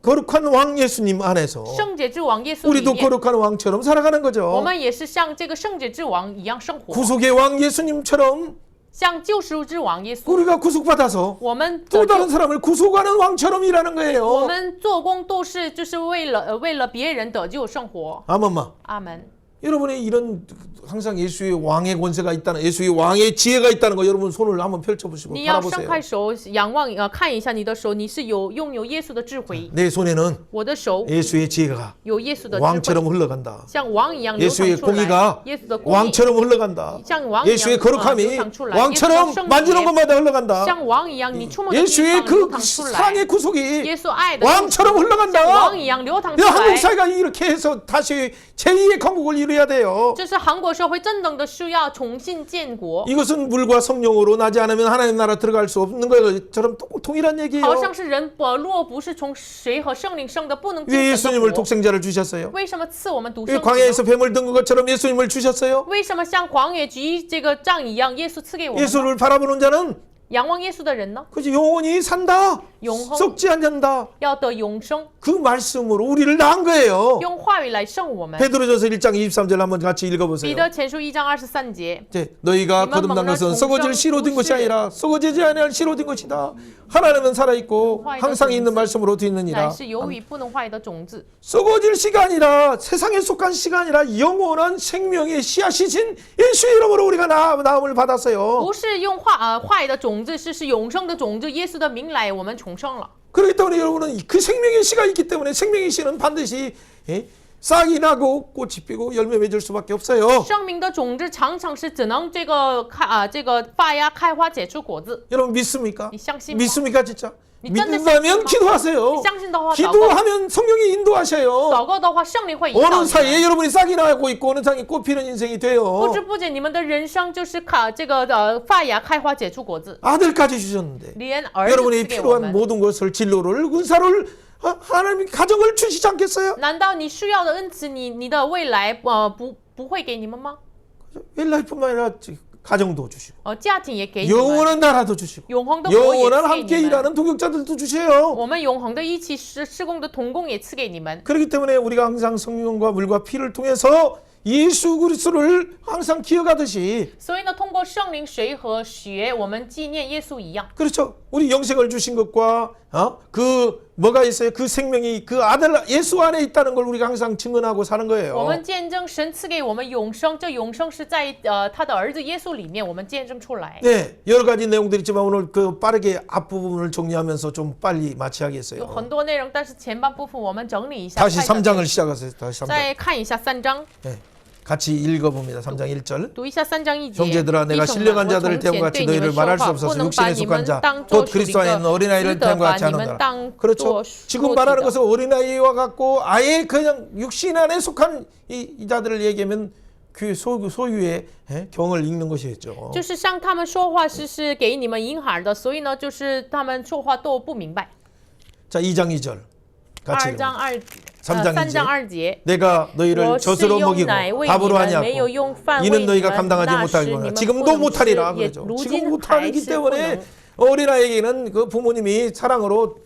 거룩한 왕 예수님 안에서 圣洁之王耶稣里 우리도 面， 거룩한 왕처럼 살아가는 我 거죠. 们也是像这个圣洁之王一样生活， 구속의 왕 예수님처럼 像救赎之王耶稣。 우리가 구속받아서 我们 또 得 다른 救， 사람을 구속하는 왕처럼 일하는 我 거예요. 们做工都是就是为了别人得救生活。 아멘마. 阿门。 여러분의 이런 항상 예수의 왕의 권세가 있다는 예수의 왕의 지혜가 있다는 거 여러분 손을 한번 펼쳐보시고 你要伸 바라보세요. 开手，仰望看一下你的手，你是拥有耶稣的智慧。 내 손에는 我的手 예수의 지혜가 有耶稣的智慧， 왕처럼 흘러간다. 像王一样流淌 예수의 出来。 공의가 耶稣的公义 왕처럼 흘러간다. 像王一样 예수의 流 거룩함이 淌出来。耶稣的 왕처럼 圣 만지는 洁 것마다 흘러간다. 像王一样，你触摸的地 예수의 方流 그 淌出来。 사랑의 구속이 耶稣爱的 왕처럼 像 흘러간다. 王一样流淌出 한국 来。 사회가 이렇게 해서 다시 제2의 건국을 이루어야 돼요. 这是韩国社会真正的需要重新建国， 이것은 물과 성령으로 나지 않으면 하나님 나라 들어갈 수 없는 것처럼 동일한 얘기예요. 好像是人若不是从水和圣灵生的，不能进 왜 神的 예수님을 国。 독생자를 주셨어요? 为什么赐我们独 왜 生子呢？ 광야에서 뱀을 든 것처럼 예수님을 주셨어요? 为什么像狂野局这个杖一样，耶稣赐给我们呢？ 예수를 바라보는 자는 仰望耶稣的人呢， 그지 영원히 산다. 영혼. 썩지 않는다. 要得永生， 그 말씀으로 우리를 낳은 거예요. 用话语来胜我们。 베드로전서 1장 23절 한번 같이 彼 읽어보세요. 得前书1章23节， 이제 너희가 이만 거듭난 먹는 것은 썩어질 동상 씨로 된 것이 후실. 아니라 썩어지지 아니할 씨로 된 것이다. 하나님은 살아있고 항상 있는 말씀으로 乃 되느니라. 是由于不能坏的种子， 썩어질 씨가 아니라 세상에 속한 씨가 아니라 영원한 생명의 씨앗이신 예수의 이름으로 우리가 나음을 받았어요. 不是用坏的种子，是永生的种子。耶稣的名来，我们重生了。 그렇기 때문에 여러분은 그 생명의 씨가 있기 때문에 생명의 씨는 반드시 싹이 나고 꽃이 피고 열매 맺을 수밖에 없어요. 生命的种子常常是只能这个发芽、开花、结出果子。 여러분 믿습니까? 你相信吗？ 믿습니까 진짜? 你真的相信 믿는다면 吗？ 기도하세요. 你相信的话，祷告， 기도하면 성령이 인도하셔요. 祷告的话，圣灵会引导 어느 你们。 사이에 여러분이 싹이 나고 있고 어느 사이에 꽃 피는 인생이 不 돼요. 知不觉，你们的人生就是发芽、开花、结出果子， 아들까지 주셨는데 连儿子 여러분이 赐给我 필요한 们。 모든 것을 진로를 은사를 하나님 가정을 주시지 않겠어요? 难道你需要的恩赐，你的未来不会给你们吗？ 웰라이프뿐만 아니라 가정도 주시고 家庭也给你们， 영원한 나라도 주시고 永恒的国也 영원한 赐给 함께 你们。 일하는 동역자들도 주세요. 我们永恒的一起施工的同工也赐给你们。 그렇기 때문에 우리가 항상 성령과 물과 피를 통해서 예수 그리스도를 항상 기억하듯이 所以呢，通过圣灵水和血，我们纪念耶稣一样。 그렇죠. 우리 영생을 주신 것과 그 뭐가 있어요? 그 생명이 그 아들 예수 안에 있다는 걸 우리가 항상 증언하고 사는 我 거예요. 们见证神赐给我们永生，这永生是在他的儿子耶稣里面，我们见证出来。 네, 여러 가지 내용들이 있지만 오늘 그 빠르게 앞부분을 정리하면서 좀 빨리 有 마치야겠어요. 很多内容，但是前半部分我们整理一下。 다시 快点 3장을 시작하세요. 다시 3장. 再看一下3章， 네, 같이 읽어봅니다. 3장 1절. 读一下3章1节。 형제들아 내가 弟兄们， 신령한 我 자들을 从前 태움같이 对你 너희를 们说 말할 수 话， 없어서 不能 육신에 把你 속한 们 자 当作 곧 属灵 그리스도 안에 있는 的， 어린아이를 只得把 태움같이 你们 하느니라. 当 그렇죠. 作 지금 肉体 말하는 的。 것은 어린아이와 같고 아예 그냥 육신 안에 속한 이 자들을 얘기하면 그 소유의 경을 읽는 것이겠죠. 就是像他们说话是给你们婴孩的，所以呢，就是他们说话都不明白。 자, 2장 2절. 같이 2章 읽습니다. 2 3장 3章2节。 내가 너희를 我是 젖으로 用 먹이고 奶喂你 밥으로 们，没有 하냐고 用饭喂 이는 你 너희가 们， 감당하지 那时 못하기구나. 你们 지금도 不能 못하리라 吃，也 그러죠. 如 지금 今还 못하기 是不能 때문에 어린아이에게는 그 부모님이 사랑으로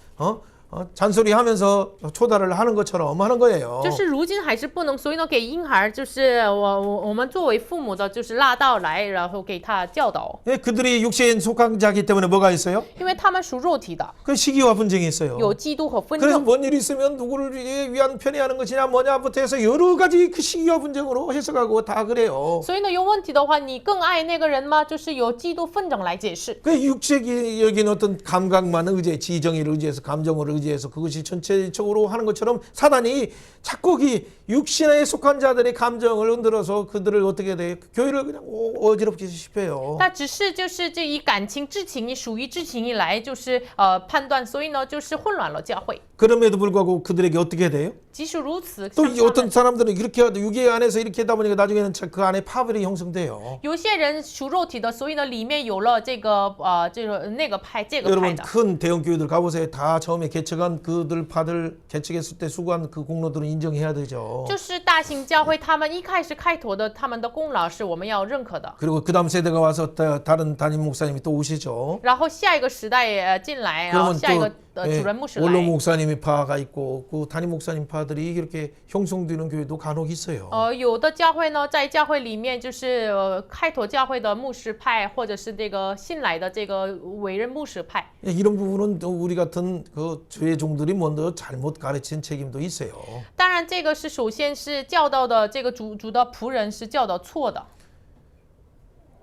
잔소리하면서 초달을 하는 것처럼 하는 거예요. 就是如今还是不能，所以呢，给婴孩就是我们作为父母的，就是拉到来，然后给他教导， 예, 그들이 육신 속한 자기 때문에 뭐가 있어요? 因为他们属肉体的， 그 시기와 분쟁이 있어요. 有嫉妒和纷 그래서 争。 뭔 일이 있으면 누구를 위한 편애하는 것이냐 뭐냐부터 해서 여러 가지 그 시기와 분쟁으로 해석하고 다 그래요. 所以呢，有问题的话，你更爱那个人吗？就是由嫉妒纷争来解释。 그 육색이 여긴 어떤 감각만 의지해 지정을 의지해서 감정을 의지해서 그것이 전체적으로 하는 것처럼 사단이 자꾸 이 육신에 속한 자들의 감정을 흔들어서 그들을 어떻게 돼? 교회를 그냥 어지럽게 싶어요. 那只是就是这以感情、知情、属于知情以来，就是判断，所以呢，就是混乱了教会。 그럼에도 불구하고 그들에게 어떻게 돼요? 即使如此， 또 像 이 他 어떤 们 사람들은 이렇게 유괴 안에서 이렇게 하다 보니까 나중에는 그 안에 파벌이 형성돼요. 有些人属肉体的，所以呢，里面有了这个这个那个派这个派 여러분 的。 큰 대형 교회들 가보세요. 다 처음에 개척한 그들 파들 개척했을 때 수고한 그 공로들은 인정해야 되죠. 就是大型教会，他们一开始开拓的，他们的功劳是我们要认可的。 그리고 그 다음 세대가 와서 다른 담임 목사님이 또 오시죠. 然后下一个时代也进来，然后 그러면 下一个 또 主任牧师 원로 来。 목사님이 파가 있고 그 담임 목사님 파들이 이렇게 형성되는 교회도 간혹 있어요. 有的教会呢，在教会里面就是开拓教会的牧师派，或者是这个新来的这个委任牧师派。 이런 부분은 또 우리 같은 그 죄 종들이 먼저 잘못 가르친 책임도 있어요. 当然，这个是首先是教导的这个主的仆人是教导错的。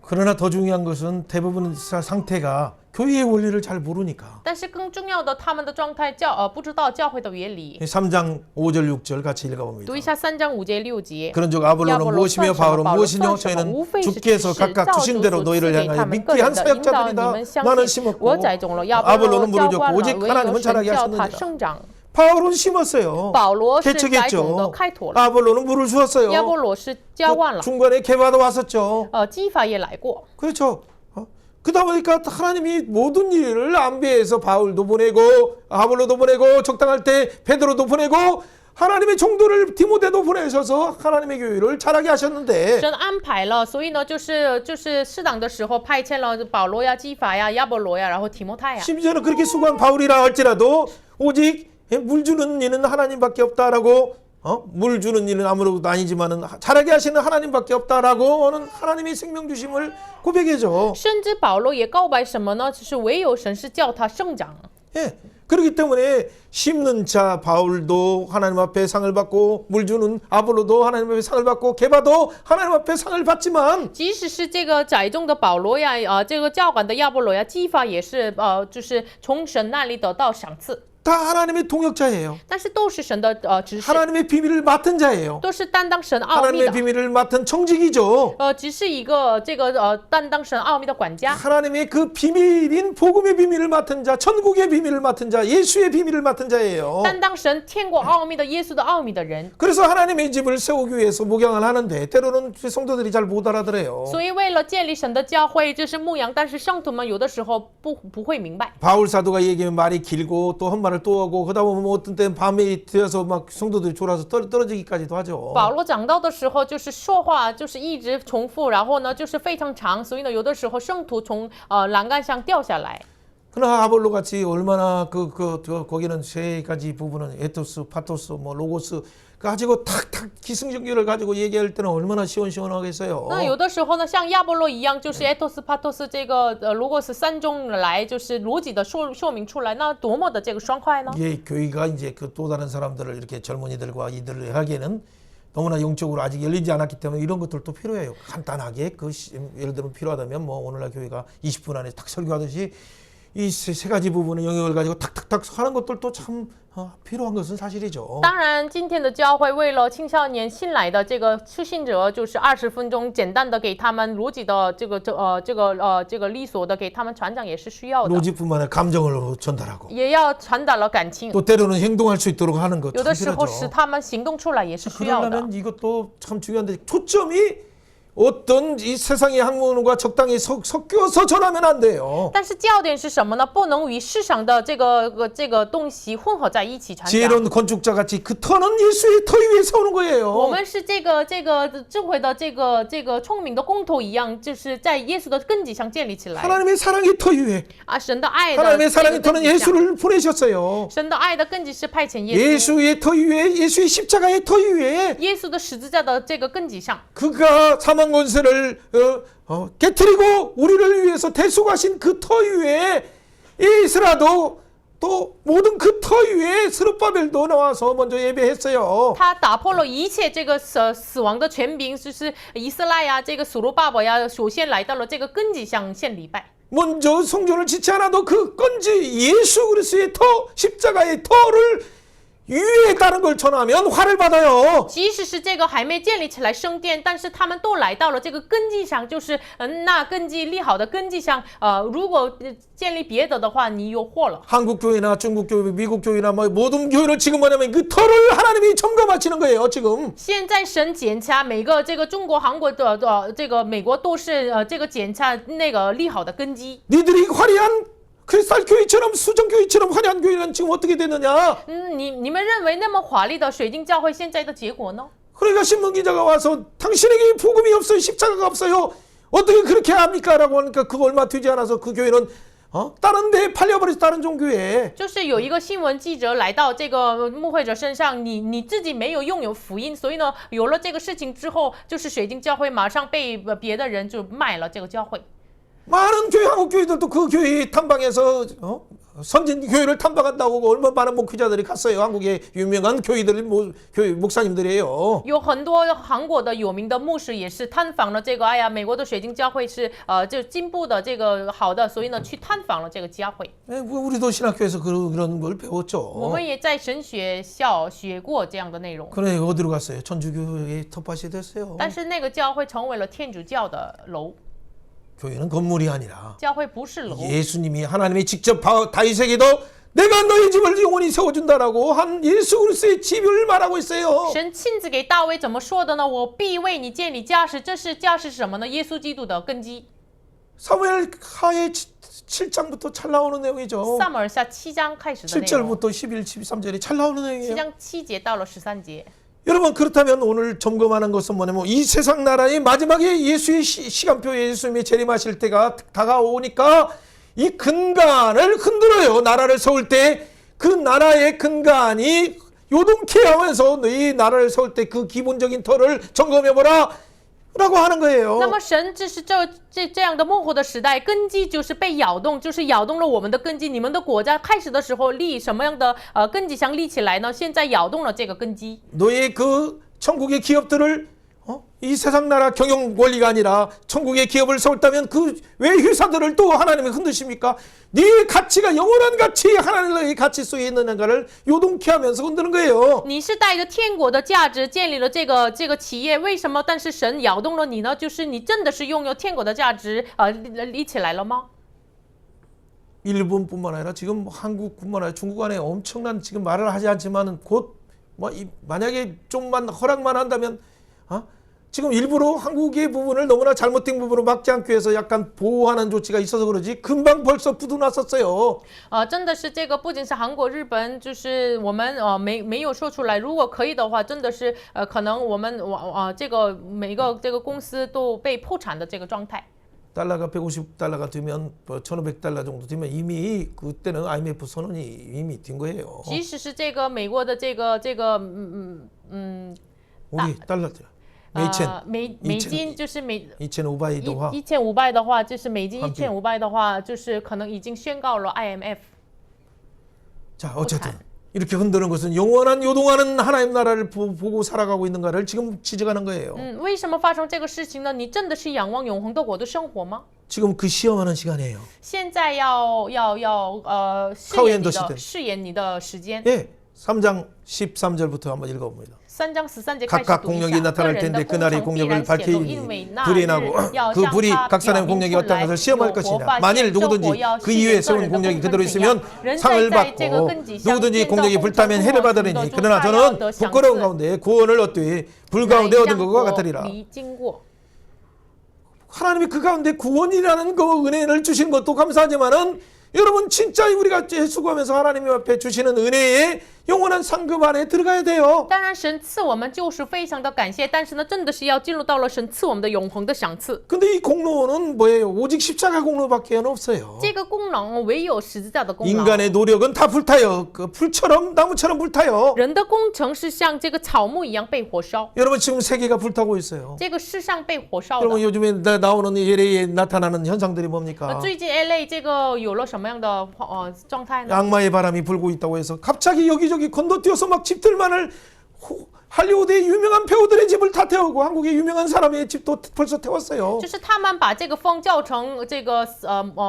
그러나 더 중요한 것은 대부분 상태가 교회의 원리를 잘 모르니까. 但是更重要的，他们的状态不知道教会的原理。 3장 5절 6절 같이 읽어봅니다. 读一下3章5节6节。 그런즉 아볼로는 야볼로 무엇이며 바울은 바울은 무엇이뇨? 무엇이뇨? 저희는 우페이스 주께서 지시 각각 주신 대로 너희를 향하여 믿기 한 사역자들이다. 나는 심었고 아볼로는 물을 줬고 오직 하나님은 자라게 하셨느니라. 바울은 심었어요. 保罗是栽种的， 개척했죠. 开拓了。 아볼로는 물을 주었어요. 亚波罗是浇灌 또 了， 중간에 개바도 왔었죠. 基法也来过。 그렇죠. 그러다 보니까 하나님이 모든 일을 안배해서 바울도 보내고 아볼로도 보내고 적당할 때 베드로도 보내고 하나님의 종도를 디모데도 보내셔서 하나님의 교회를 자라게 하셨는데 神安排了，所以呢，就是适当的时候派遣了保罗呀、基法呀、亚波罗呀，然后提摩太呀。 심지어는 그렇게 수고한 바울이라 할지라도 오직 물 주는 이는 하나님밖에 없다라고 물 주는 일은 아무것도 아니지만은 자라게 하시는 하나님밖에 없다라고는 하나님의 생명 주심을 고백해줘. 甚至保罗也告白什么呢？就是唯有神是叫他生长。 예. 그렇기 때문에 심는 자 바울도 하나님 앞에 상을 받고 물 주는 아볼로도 하나님 앞에 상을 받고 게바도 하나님 앞에 상을 받지만 即使是这个载重的保罗呀，这个教管的亚波罗呀，基法也是就是从神那里得到赏赐。 다 하나님의 동역자예요. 但是都是神的指示， 하나님의 비밀을 맡은 자예요. 都是担当神奥秘 하나님의 的。 비밀을 맡은 청직이죠. 只是一个这个担当神奥秘的管家。 하나님의 그 비밀인 복음의 비밀을 맡은 자, 천국의 비밀을 맡은 자, 예수의 비밀을 맡은 자예요. 担当神天国奥秘的耶稣的奥秘的人。 그래서 하나님의 집을 세우기 위해서 목양을 하는데 때로는 성도들이 잘 못 알아들어요. 所以为了建立神的教会，这是牧羊，但是圣徒们有的时候不会明白。 바울 사도가 얘기하면 말이 길고 또 한 말을 또 하고 그러다 보면 뭐 어떤 때는 밤에 되어서 막 성도들이 졸아서 떨어지기까지도 하죠. 保罗讲到的时候，就是说话就是一直重复，然后呢就是非常长，所以呢有的时候圣徒从栏杆上掉下来。 그러나 아볼로 같이 얼마나 거기는 세 가지 부분은 에토스, 파토스, 뭐 로고스 가지고 탁탁 기승전결을 가지고 얘기할 때는 얼마나 시원시원하겠어요. 那有的时候呢，像亚波罗一样，就是 ethos、pathos 这个logos 三中来，就是逻辑的说明出来，那多么的这个爽快呢？ 이게 교회가 이제 그 또 다른 사람들을 이렇게 젊은이들과 이들을 하기에는 너무나 영적으로 아직 열리지 않았기 때문에 이런 것들도 필요해요. 간단하게 예를 들면 필요하다면 뭐 오늘날 교회가 20분 안에 탁 설교하듯이 이 세 가지 부분의 영역을 가지고 탁탁탁 하는 것들도 참 필요한 것은 사실이죠. 当然，今天的教会为了青少年新来的这个初信者，就是20分钟简单的给他们逻辑的这个利索的给他们传讲也是需要的， 로직뿐만 아니라 감정을 전달하고 也要传达了感情。 또 때로는 행동할 수 있도록 하는 것 有 참 的时候使 필요하죠. 他们行动出来也是需要的。 그러려면 이것도 참 중요한데 초점이 어떤 이 세상의 학문과 적당히 섞여서 전하면 안 돼요. 但是焦点是什么呢？不能与世上的这个东西混合在一起传讲。 지혜로운 건축자 같이 그 터는 예수의 터 위에 세우는 我 거예요. 们是这个智慧的这个聪明的工头一样，就是在耶稣的根基上建立起来。 하나님의 사랑의 터 위에 啊，神的爱的 하나님의 这个 사랑의 根 터는 基上， 예수를 보내셨어요. 神的爱的根基是派遣耶稣。 예수의 터 위에 예수의 십자가의 터 위에 耶稣的十字架的这个根基上， 그가 사망 권세를 깨뜨리고 우리를 위해서 대속하신 그 터 위에 이스라도 또 모든 그 터 위에 스룹바벨도 나와서 먼저 예배했어요. 他打破了一切这个死亡的权柄，就是以色列呀，这个所罗巴伯呀，首先来到了这个根基上献礼拜。 먼저 성전을 짓지 않아도 그 건지 예수 그리스도의 터 십자가의 터를 위에 다른 걸 전하면 화를 받아요. 即使是这个还没建立起来圣殿，但是他们都来到了这个根基上，就是那根基立好的根基上，如果建立别的的话，你有祸了。 한국 교회나 중국 교회, 미국 교회나 뭐 모든 교회를 지금 뭐냐면 그 터를 하나님이 점검하시는 거예요. 지금 现在神检查每个这个中国、韩国的这个美国都是这个检查那个立好的根基。 니들이 화려한 크리스탈 교회처럼 수정 교회처럼 화려한 교회는 지금 어떻게 됐느냐? 你们认为那么华丽的水晶教会现在的结果呢？ 그러니까 신문 기자가 와서 당신에게 복음이 없어요, 십자가가 없어요. 어떻게 그렇게 합니까?라고 하니까 그거 얼마 되지 않아서 그 교회는 다른 데에 팔려버렸어, 다른 종교에. 就是有一个新闻记者来到这个牧会者身上，你自己没有拥有福音，所以呢，有了这个事情之后，就是水晶教会马上被别的人就卖了这个教会。 많은 교회, 한국 교회들도 그 교회 탐방해서 선진 교회를 탐방한다고 얼마나 많은 목회자들이 갔어요. 한국의 유명한 교회들 교회 목사님들이에요. 有很多韩国的有名的牧师也是探访了这个，哎呀，美国的水晶教会是就进步的这个好的，所以呢去探访了这个教会。 우리도 신학교에서 그런 걸 我 배웠죠. 们也在神学校学过这样的内容， 그래 어디로 갔어요? 천주교의 텃밭이 됐어요. 但是那个教会成为了天主教的楼， 교회는 건물이 아니라 教会不是楼。 예수님이 하나님이 직접 다윗에게도 내가 너희 집을 영원히 세워준다라고 한 예수 그리스도의 집을 말하고 있어요. 神亲自给大卫怎么说的呢？我必为你建立家室，这是家室是什么呢？耶稣基督的根基。 사무엘 하에 7장부터 잘 나오는 내용이죠. 撒母耳下7章开始的内容， 7절부터 11, 13절이 잘 나오는 7 내용이에요. 章7节到了13节。 여러분 그렇다면 오늘 점검하는 것은 뭐냐면 이 세상 나라의 마지막에 예수의 시간표에 예수님이 재림하실 때가 다가오니까 이 근간을 흔들어요. 나라를 세울 때 그 나라의 근간이 요동케 하면서 이 나라를 세울 때 그 기본적인 터를 점검해보라 라고 하는 거예요. 那么神这是这样的幕后的时代，根基就是被摇动，就是摇动了我们的根基。你们的国家开始的时候立什么样的根基想立起来呢？现在摇动了这个根基。 너의 그 천국의 기업들을 이 세상 나라 경영 원리가 아니라 천국의 기업을 세웠다면 그 왜 회사들을 또 하나님이 흔드십니까? 네 가치가 영원한 가치 하나님의 가치 속에 있느냐를 요동케 하면서 흔드는 거예요. 你是带着天国的价值建立了这个企业，为什么？但是神摇动了你呢？就是你真的是拥有天国的价值立起来了吗？ 일본뿐만 아니라 지금 한국뿐만 아니라 중국 안에 엄청난 지금 말을 하지 않지만 곧 만약에 좀만 허락만 한다면 지금 일부러 한국의 부분을 너무나 잘못된 부분으로 막지 않기 위해서 약간 보호하는 조치가 있어서 그러지 금방 벌써 부도났었어요. 真的是这个，不仅是韩国、日本，就是我们没有说出来。如果可以的话，真的是可能我们这个每个这个公司都被破产的这个状态。 달러가 150달러가 되면 1,500달러 정도 되면 이미 그때는 IMF 선언이 이미 된 거예요. 即使是这个美国的这个우리 달러 매천 美金就是2,500的话1500的话，就是美金换币1500的话，就是可能已经宣告了 IMF。 자, 어쨌든 이렇게 흔드는 것은 영원한 요동하는 하나님 나라를 보고 살아가고 있는가를 지금 지적하는 거예요. 为什么发生这个事情呢？你真的是仰望永恒的国度生活吗？ 지금 그 시험하는 시간이에요. 现在要试验你的时间。 예, 3장 13절부터 한번 읽어봅니다. 3장 13节开始 각각 读一 공력이 下，个 나타날 人的 텐데 工 그날의 程必 공력을 然显露， 밝히니 因为那 불이 日 나고 要 그 向 불이 他 각 사람의 表明 공력이 出 어떤 来， 것을 시험할 有火 것이냐. 发 만일 现生 누구든지 活要 그 试 이후에 验个 세운 人的 공력이 工程 그대로 怎样。 있으면 人 상을 在这个 받고 根基上 누구든지 建造 공력이 工程 불타면 中 해를 的 받으리니 就 그러나 他要 저는 得赏 부끄러운 赐， 가운데 구원을 얻되 불 人 가운데 一 얻은 样 것과 火 같으리라. 离经过。 하나님이 그 가운데 구원이라는 그 은혜를 주신 것도 감사하지만은 여러분 진짜 우리가 수고하면서 하나님 앞에 주시는 은혜의 영원한 상급 안에 들어가야 돼요. 当然，神赐我们救赎非常的感谢，但是呢，真的是要进入到了神赐我们的永恒的赏赐。 근데 이 공로는 뭐예요? 오직 십자가 공로밖에 없어요. 这个功能唯有十字架的功劳。 인간의 노력은 다 불타요. 그 풀처럼 나무처럼 불타요. 人的工程是像这个草木一样被火烧， 여러분 지금 세계가 불타고 있어요. 这个世上被火烧 여러분 的。 요즘에 나오는 LA에 나타나는 현상들이 뭡니까? 最近 LA 这个有了什么样的状态呢？ 악마의 바람이 불고 있다고 해서 갑자기 여기저기 건너뛰어서 막 집들만을 할리우드의 유명한 배우들의 집을 다 태우고 한국의 유명한 사람의 집도 벌써 태웠어요. 就是他们把这个风叫成这个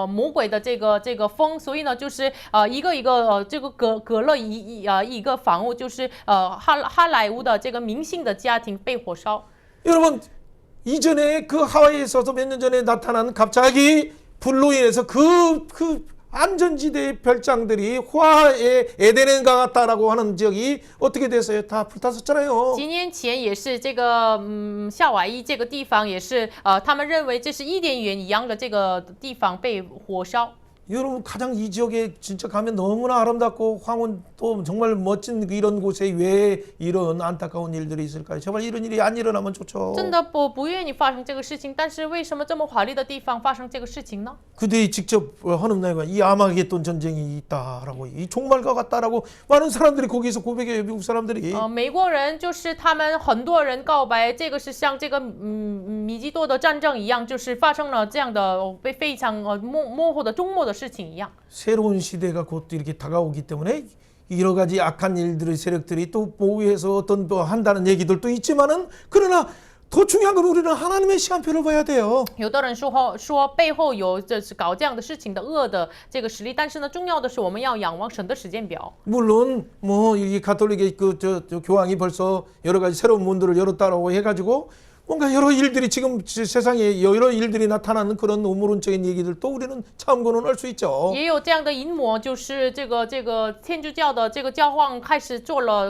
魔鬼的这个风，所以呢，就是一个一个这个隔了一个房屋，就是哈莱坞的这个明星的家庭被火烧。 여러분 이전에 그 하와이에서도 몇 년 전에 나타난 갑자기 불로 인해서 그 안전지대의 별장들이 화의 에덴과 같다라고 하는 지역이 어떻게 됐어요? 다 불탔었잖아요. 几年前也是这个夏威夷这个地方也是他们认为这是伊甸园一样的这个地方被火烧。 여러분 가장 이 지역에 진짜 가면 너무나 아름답고 황혼도 정말 멋진 이런 곳에 왜 이런 안타까운 일들이 있을까요? 제발 이런 일이 안 일어나면 좋죠. 真的不愿意发生这个事情，但是为什么这么华丽的地方发生这个事情呢？ 그들이 직접 하는 날과 이 아마겟돈 전쟁이 있다라고 이 종말과 같다라고 많은 사람들이 거기서 고백해요. 미국 사람들이. 美国人就是他们很多人告白，这个是像这个米基多的战争一样，就是发生了这样的非常幕后的终末的事情一样。 새로운 시대가 곧 이렇게 다가오기 때문에 여러 가지 악한 일들의 세력들이 또 보호해서 어떤 또 한다는 얘기들도 있지만은 그러나 더 중요한 건 우리는 하나님의 시간표를 봐야 돼요. 有的人说背后有就是搞这样的事情的恶的这个实力，但是呢，重要的是我们要仰望神的时间表。 물론 뭐 이 가톨릭의 저 교황이 벌써 여러 가지 새로운 문들을 열었다라고 해가지고 뭔가 여러 일들이 지금 세상에 여러 일들이 나타나는 그런 우물론적인 얘기들도 우리는 참고는 할 수 있죠. 也有这样的阴谋，就是这个天主教的这个教皇开始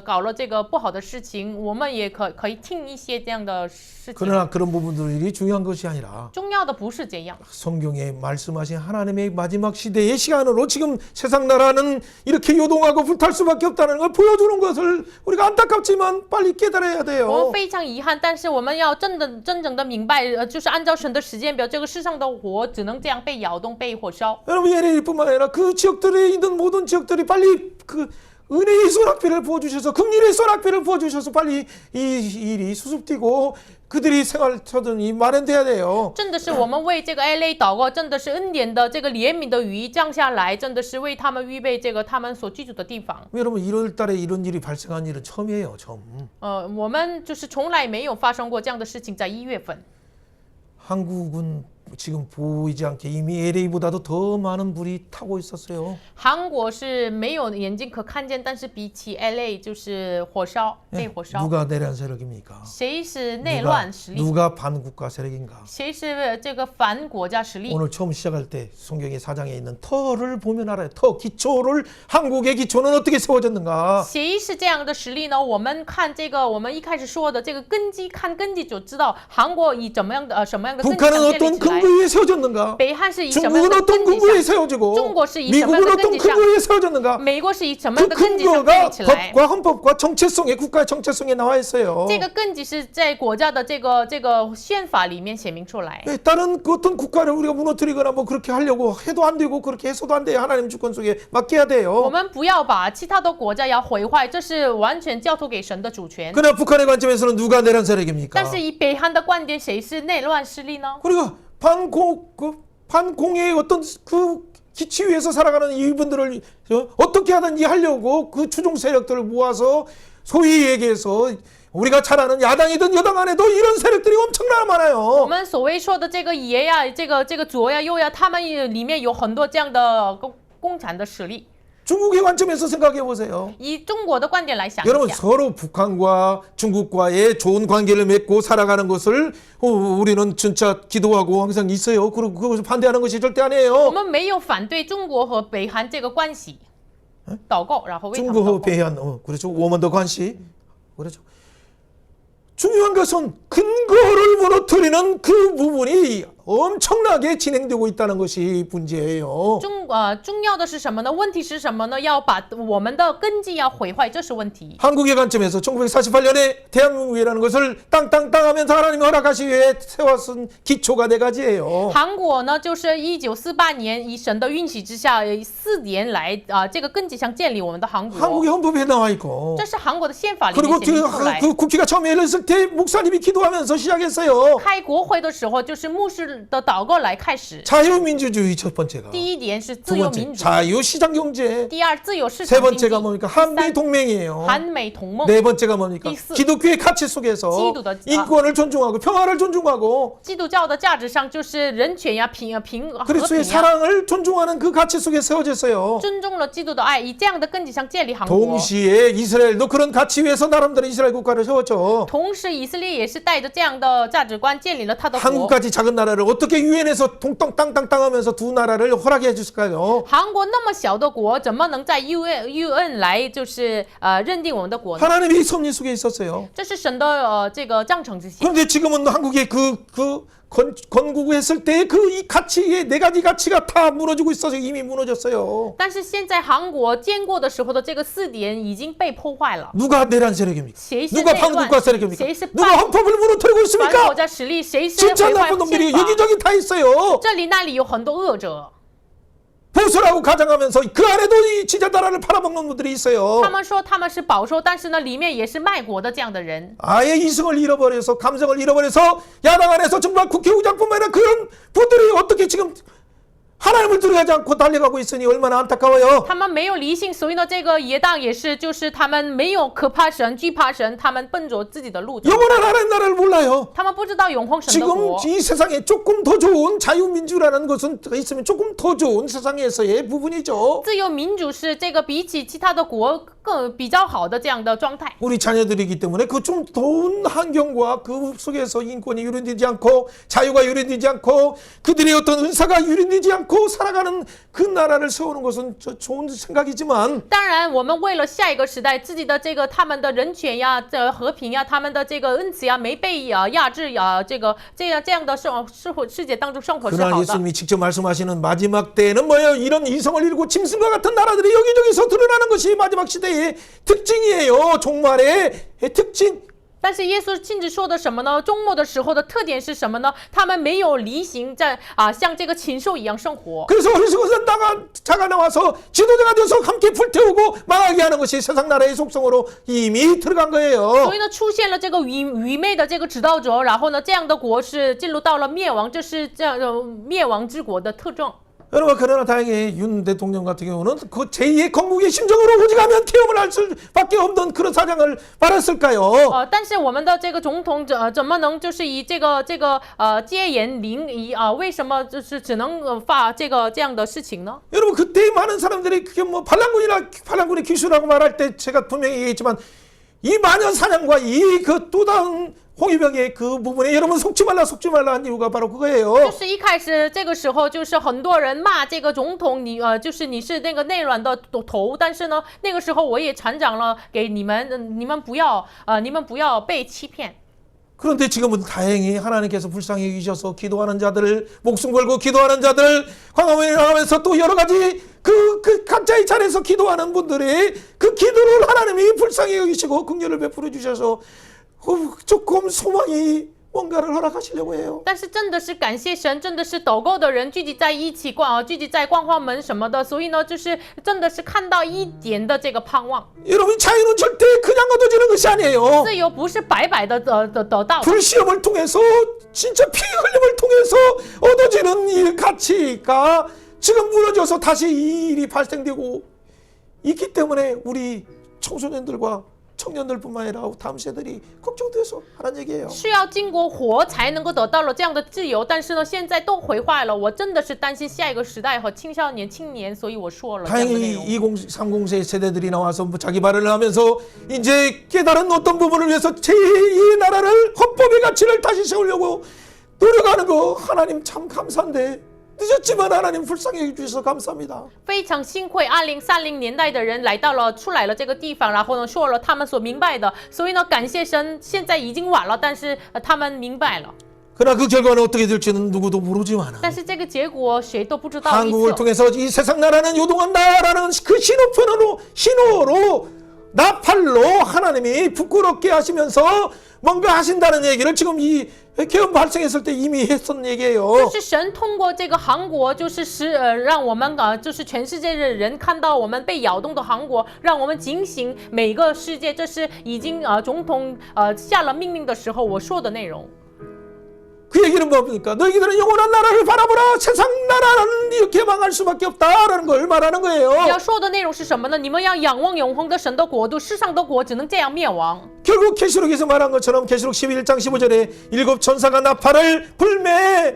搞了这个不好的事情，我们也可以听一些这样的事情。 그러나 그런 부분들이 중요한 것이 아니라 重要的不是这样。 성경에 말씀하신 하나님의 마지막 시대의 시간으로 지금 세상 나라는 이렇게 요동하고 불탈 수밖에 없다는 걸 보여주는 것을 우리가 안타깝지만 빨리 깨달아야 我 돼요. 们非常遗憾，但是我们要真正的明白，就是按照神的时间表，这个世上的火只能这样被摇动、被火烧。 여러분 LA뿐만 아니라 그 지역들에 있는 모든 지역들이 빨리 그 은혜의 소낙비를 부어주셔서 긍휼의 소낙비를 부어주셔서 빨리 이 일이 수습되고 그들이 생활처든이 마련돼야 돼요. 真的是我们为这个 LA 祷告，真的是恩典的这个怜悯的雨降下来，真的是为他们预备这个他们所居住的地方。 여러분 1월 달에 이런 일이 발생한 일은 처음이에요. 처음. 我们就是从来没有发生过这样的事情，在1月份。 한국은 지금 보이지 않게 이미 LA보다도 더 많은 불이 타고 있었어요. 韩国是没有眼睛可看见，但是比起 LA 就是火烧，被火烧。 누가 내란 세력입니까? 谁是内乱实力？ 누가 반국가 세력인가? 谁是这个反国家实力？ 오늘 처음 시작할 때 성경의 4장에 있는 터를 보면 알아요. 터 기초를 한국의 기초는 어떻게 세워졌는가? 谁是这样的实力呢？我们看这个，我们一开始说的这个根基，看根基就知道韩国以什么样的根基 북한은 建立 어떤 起来。来。 근거에 세워졌는가? 北汉是以什么样 중국은 的 어떤 根基 근거에 上？ 세워지고 中国是以什么样 미국은 的根 어떤 基上？ 근거에 세워졌는가? 美国是以什么 그 样的根基上建 근거가 立起来？ 법과 헌법과 정체성에 국가의 정체성에 나와 있어요. 这个根基是在国家的这个宪法里面写明出来。 네, 다른 그 어떤 국가를 우리가 무너뜨리거나 뭐 그렇게 하려고 해도 안 되고 그렇게 해서도 안 돼요. 하나님 주권 속에 맡겨야 我 돼요. 们不要把其他的国家要毁坏，这是完全交托给神的主权。 그러나 북한의 관점에서는 누가 내란 세력입니까? 但是以北韩的观点，谁是内乱势力呢？ 그리고 반공의 어떤 그 기치 위에서 살아가는 이분들을 어떻게 하든지 하려고 그 추종 세력들을 모아서 소위 얘기해서 우리가 잘 아는 야당이든 여당 안에도 이런 세력들이 엄청나게 我 많아요. 们所谓说的这个爷呀，这个左呀右呀，他们里面有很多这样的共产的势力。 중국의 관점에서 생각해 보세요. 以中国的观点来想 여러분 一下， 서로 북한과 중국과의 좋은 관계를 맺고 살아가는 것을 우리는 진짜 기도하고 항상 있어요. 그리고 그것을 반대하는 것이 절대 我 아니에요. 们没有反对中国和北韩这个关系，祷告，然后为他们 중국과 祷告。 배한 그렇죠. 오만더 관시 그렇죠. 중요한 것은 근거를 무너뜨리는 그 부분이 엄청나게 진행되고 있다는 것이 문제예요. 重要的是什么呢？问题是什么呢？要把我们的根基要毁坏，这是问题。 한국의 관점에서 1948년에 대한민국이라는 것을 땅땅땅 하면서 하나님이 허락하시 위해 세웠은 기초가 네 가지예요. 韩国呢，就是1948年以神的允许之下，4年来这个根基上建立我们的韩国。 한국의 헌법에 나와 있고 这是韩国的宪法里 그리고 面写明出来。 그 국회가 처음에 열렸을 때 목사님이 기도하면서 시작했어요. 开国会的时候，就是牧师的祷告来开始。 자유민주주의 첫 번째가 第一点是 두 自由 번째 民主， 자유시장경제 第二自由市 세 场经济， 번째가 뭡니까? 한미동맹이에요. 韩美同盟。 네 번째가 뭡니까? 이스. 기독교의 가치 속에서 기도다. 인권을 존중하고 평화를 존중하고 基督教的价值上就是人权呀、和平 그리스도의 呀， 사랑을 존중하는 그 가치 속에 세워졌어요. 尊重了基督的爱，以这样的根基上建立韩国。 동시에 이스라엘도 그런 가치 위에서 나름대로 이스라엘 국가를 세웠죠. 同时，以色列也是带着这样的价值观建立了他的国。 한국까지 작은 나라를 어떻게 유엔에서 동땅 땅땅땅 하면서 두 나라를 허락해 줬을까요? 韩国那么小的国，怎么能在 UN 来就是认定我们的国呢？ 하나님이 섭리 속에 있었어요. 这是神的这个章程之下。 그런데 지금은 한국의 건국했을 때 그 이 가치의 네 가지 가치가 다 무너지고 있어서 이미 무너졌어요. 但是现在韩国建国的时候的这个4点已经被破坏了。 누가 내란 세력입니까? 谁是 누가 内乱 반국가 势力？ 세력입니까? 谁是 누가 헌법을 무너뜨리고 反国 있습니까? 家实力？谁是 진짜 毁坏 나쁜 놈들이 宪法？ 여기저기 다 있어요. 这里那里有很多恶者， 보수라고 가장하면서 그 안에도 이 지자나라를 팔아먹는 분들이 있어요. 他们说他们是保守，但是呢，里面也是卖国的这样的人。 아예 이성을 잃어버려서 감정을 잃어버려서 야당 안에서 정말 국회의장뿐만 아니라 그런 분들이 어떻게 지금 하나님을 들어가지 않고 달려가고 있으니 얼마나 안타까워요. 他们没有理性，所以呢，这个野党也是，就是他们没有可怕神、惧怕神，他们奔着自己的路走。 영원한 하나님 나라를 몰라요. 他们不知道永恒神的 지금 国。 이 세상에 조금 더 좋은 자유민주라는 것은 있으면 조금 더 좋은 세상에서의 부분이죠. 自由民主是这个比起其他的国更比较好的这样的状态。 우리 자녀들이기 때문에 그 좀 더운 환경과 그 속에서 인권이 유린되지 않고 자유가 유린되지 않고 그들의 어떤 은사가 유린되지 않고 살아가는 그 나라를 세우는 것은 좋은 생각이지만 当然，我们为了下一个时代，自己的这个他们的人权呀、和平呀、他们的这个恩慈呀，没被压制呀，这样的世界当中生活是 그러나 好的。 예수님이 직접 말씀하시는 마지막 때에는 뭐예요? 이런 이성을 잃고 짐승과 같은 나라들이 여기저기서 드러나는 것이 마지막 시대의 특징이에요. 종말의 특징. 但是耶稣亲自说的什么呢？终末的时候的特点是什么呢？他们没有离行在像这个禽兽一样生活。 그래서 어리석은 자가 나와서 지도자가 되어서 함께 불태우고 망하게 하는 것이 세상 나라의 속성으로 이미 들어간 거예요. 所以呢，出现了这个愚昧的这个指导者，然后呢，这样的国是进入到了灭亡，这是这样灭亡之国的特征。 여러분 그러나 다행히 윤 대통령 같은 경우는 그 제2의 건국의 심정으로 오직하면 태움을 할 수밖에 없는 그런 사장을 받았을까요? 但是我们的这个总统怎么能就是以这个戒严令为什么就是只能发这样的事情呢？ 여러분 그때 많은 사람들이 그게 뭐 반란군의 기수라고 말할 때 제가 분명히 얘기했지만 이 마녀 사냥과 이 그 또 다른 홍위병의 그 부분에 여러분 속지 말라 한 이유가 바로 그거예요. 就是一开始这个时候，就是很多人骂这个总统，就是你是那个内乱的头，但是呢，那个时候我也传讲了给你们，你们不要被欺骗。 그런데 지금은 다행히 하나님께서 불쌍히 여기셔서 기도하는 자들을, 목숨 걸고 기도하는 자들을 광화문에 나가면서 또 여러 가지 그 각자의 자리에서 기도하는 분들의 그 기도를 하나님이 불쌍히 여기시고 긍휼을 베풀어 주셔서 조금 소망이 뭔가를 허락하시려고 해요. 但是真的是感谢神，真的是祷告的人聚集在一起聚集在光化门什么的，所以呢，就是真的是看到一点的这个盼望。 여러분, 자유는 절대 그냥 얻어지는 것이 아니에요. 自由不是白白的得到的， 불시험을 통해서, 진짜 피 흘림을 통해서 얻어지는 이 가치가 지금 무너져서 다시 이 일이 발생되고 있기 때문에 우리 청소년들과 청년들뿐만 아니라 다음 세대들이 걱정돼서 하는 얘기예요. 是要经过火才能够得到了这样的自由，但是呢，现在都毁坏了。我真的是担心下一个时代和青少年、青年，所以我说了这样的内 다행히 容。 2030세 세대들이 나와서 자기 발언을 하면서 이제 깨달은 어떤 부분을 위해서 이 나라를 헌법의 가치를 다시 세우려고 노력하는 거 하나님 참 감사한데 늦었지만 하나님 불쌍히 여겨주셔서 감사합니다. 非常欣慰，2030年代的人出来了这个地方，然后呢说了他们所明白的，所以呢感谢神，现在已经晚了，但是他们明白了。 그러나 그 결과는 어떻게 될지는 누구도 모르지만 但是这个结果谁都不知道。 한국을 통해서 이 세상 나라는 요동한다라는 그 신호로 나팔로 하나님이 부끄럽게 하시면서 뭔가 하신다는 얘기를 지금 이 개헌 발생했을 때 이미 했던 얘기예요. 就是神通过这个韩国，让我们就是全世界的人看到我们被摇动的韩国，让我们警醒每个世界，这是已经总统下了命令的时候我说的内容。 그 얘기는 뭡니까? 너희들은 영원한 나라를 바라보라. 세상 나라는 이렇게 망할 수밖에 없다라는 걸 말하는 거예요. 要说的内容是什么呢？你们要仰望永恒的神的国度，世上的国只能这样灭亡。 결국 계시록에서 말한 것처럼 계시록 11장 15절에 일곱 천사가 나팔을 불매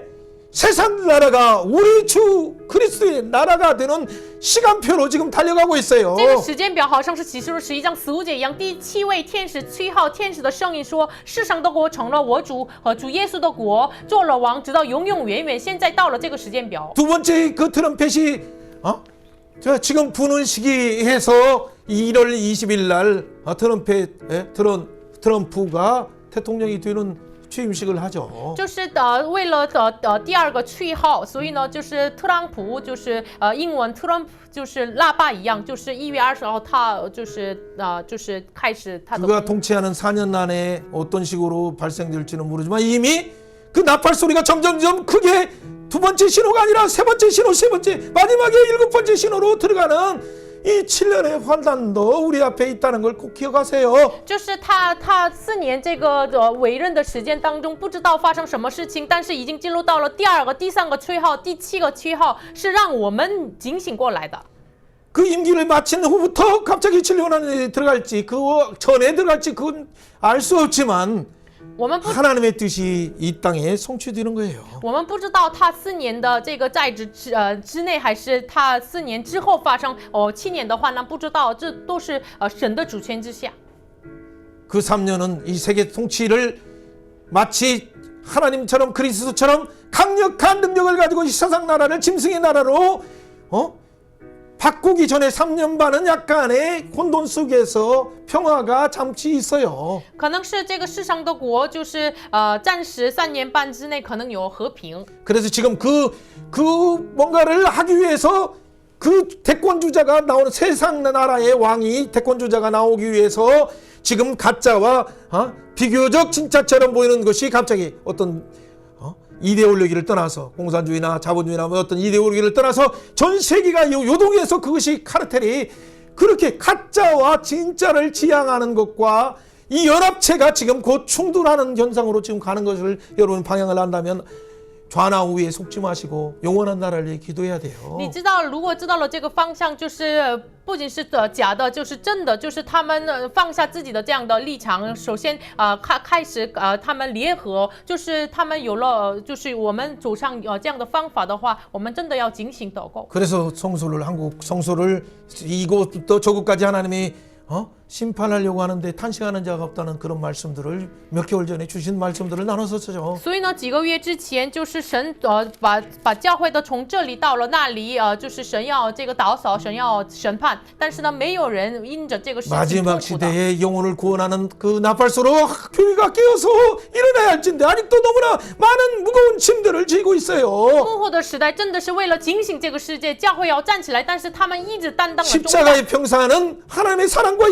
세상 나라가 우리 주 그리스도의 나라가 되는 시간표로 지금 달려가고 있어요. 这个时间表好像是启示录11章15节一样，第7位天使7号天使的声音说：“世上的国成了我主和主耶稣的国，做了王，直到永永远远。”现在到了这个时间表。 두 번째 그 트럼펫이 지금 부는 시기에서 1월 20일 날 트럼프가 대통령이 되는 취임식을 하죠. 就是为了第二个序号，所以呢，就是特朗普，就是英文 Trump 就是腊八一样，就是1月20号，他就是开始他的。 그가 통치하는 4년 안에 어떤 식으로 발생될지는 모르지만 이미 그 나팔 소리가 점점점 크게 두 번째 신호가 아니라 세 번째 신호, 세 번째 마지막에 7번째 신호로 들어가는 이 7년의 환단도 우리 앞에 있다는 걸 꼭 기억하세요. 就是他4年这个委任的时间当中，不知道发生什么事情，但是已经进入到了第2个、第3个吹号、第7个吹号，是让我们警醒过来的。 그 임기를 마친 후부터 갑자기 7년 안에 들어갈지 그 전에 들어갈지 그건 알 수 없지만 我们不 하나님의 뜻이 이 땅에 성취되는 거예요. 我们不知道他4年的这个在职之内，还是他4年之后发生7年的话呢？不知道，这都是神的主权之下。 그 3년은 이 세계 통치를 마치 하나님처럼 그리스도처럼 강력한 능력을 가지고 이 세상 나라를 짐승의 나라로 바꾸기 전에 3년 반은 약간의 혼돈 속에서 평화가 잠시 있어요. 可能是这个世上的国，就是暂时3年半之内可能有和平。 그래서 지금 그 뭔가를 하기 위해서 그 대권주자가 나오는 세상 나라의 왕이 대권주자가 나오기 위해서 지금 가짜와 비교적 진짜처럼 보이는 것이 갑자기 어떤 이데올로기를 떠나서 공산주의나 자본주의나 뭐 어떤 이데올로기를 떠나서 전 세계가 요동해서 그것이 카르텔이 그렇게 가짜와 진짜를 지향하는 것과 이 연합체가 지금 곧 충돌하는 현상으로 지금 가는 것을 여러분 방향을 안다면 좌나우에 속지 마시고 영원한 나라를 기도해야 돼요. 你知道，如果知道了这个方向，就是不仅是假的，就是真的，就是他们放下自己的这样的立场。首先开始他们联合，就是他们有了，就是我们走上这样的方法的话，我们真的要警醒祷告。 그래서 성소를 한국 성소를 이곳부터 저곳까지 하나님이 심판하려고 하는데 탄식하는 자가 없다는 그런 말씀들을 몇 개월 전에 주신 말씀들을 나눴었죠. 所以呢，几个月之前，就是神把教会的从这里到了那里，就是神要这个打扫，神要审判，但是呢，没有人因着这个事情 마지막 痛苦的。 시대에 영혼을 구원하는 그 나팔소로 교회가 깨어서 일어나야 할진데 아직도 너무나 많은 무거운 짐들을 지고 있어요. 幕后的时代真的是为了警醒这个世界，教会要站起来，但是他们一直担当了重担。 십자가의 평사는 하나님의 사랑과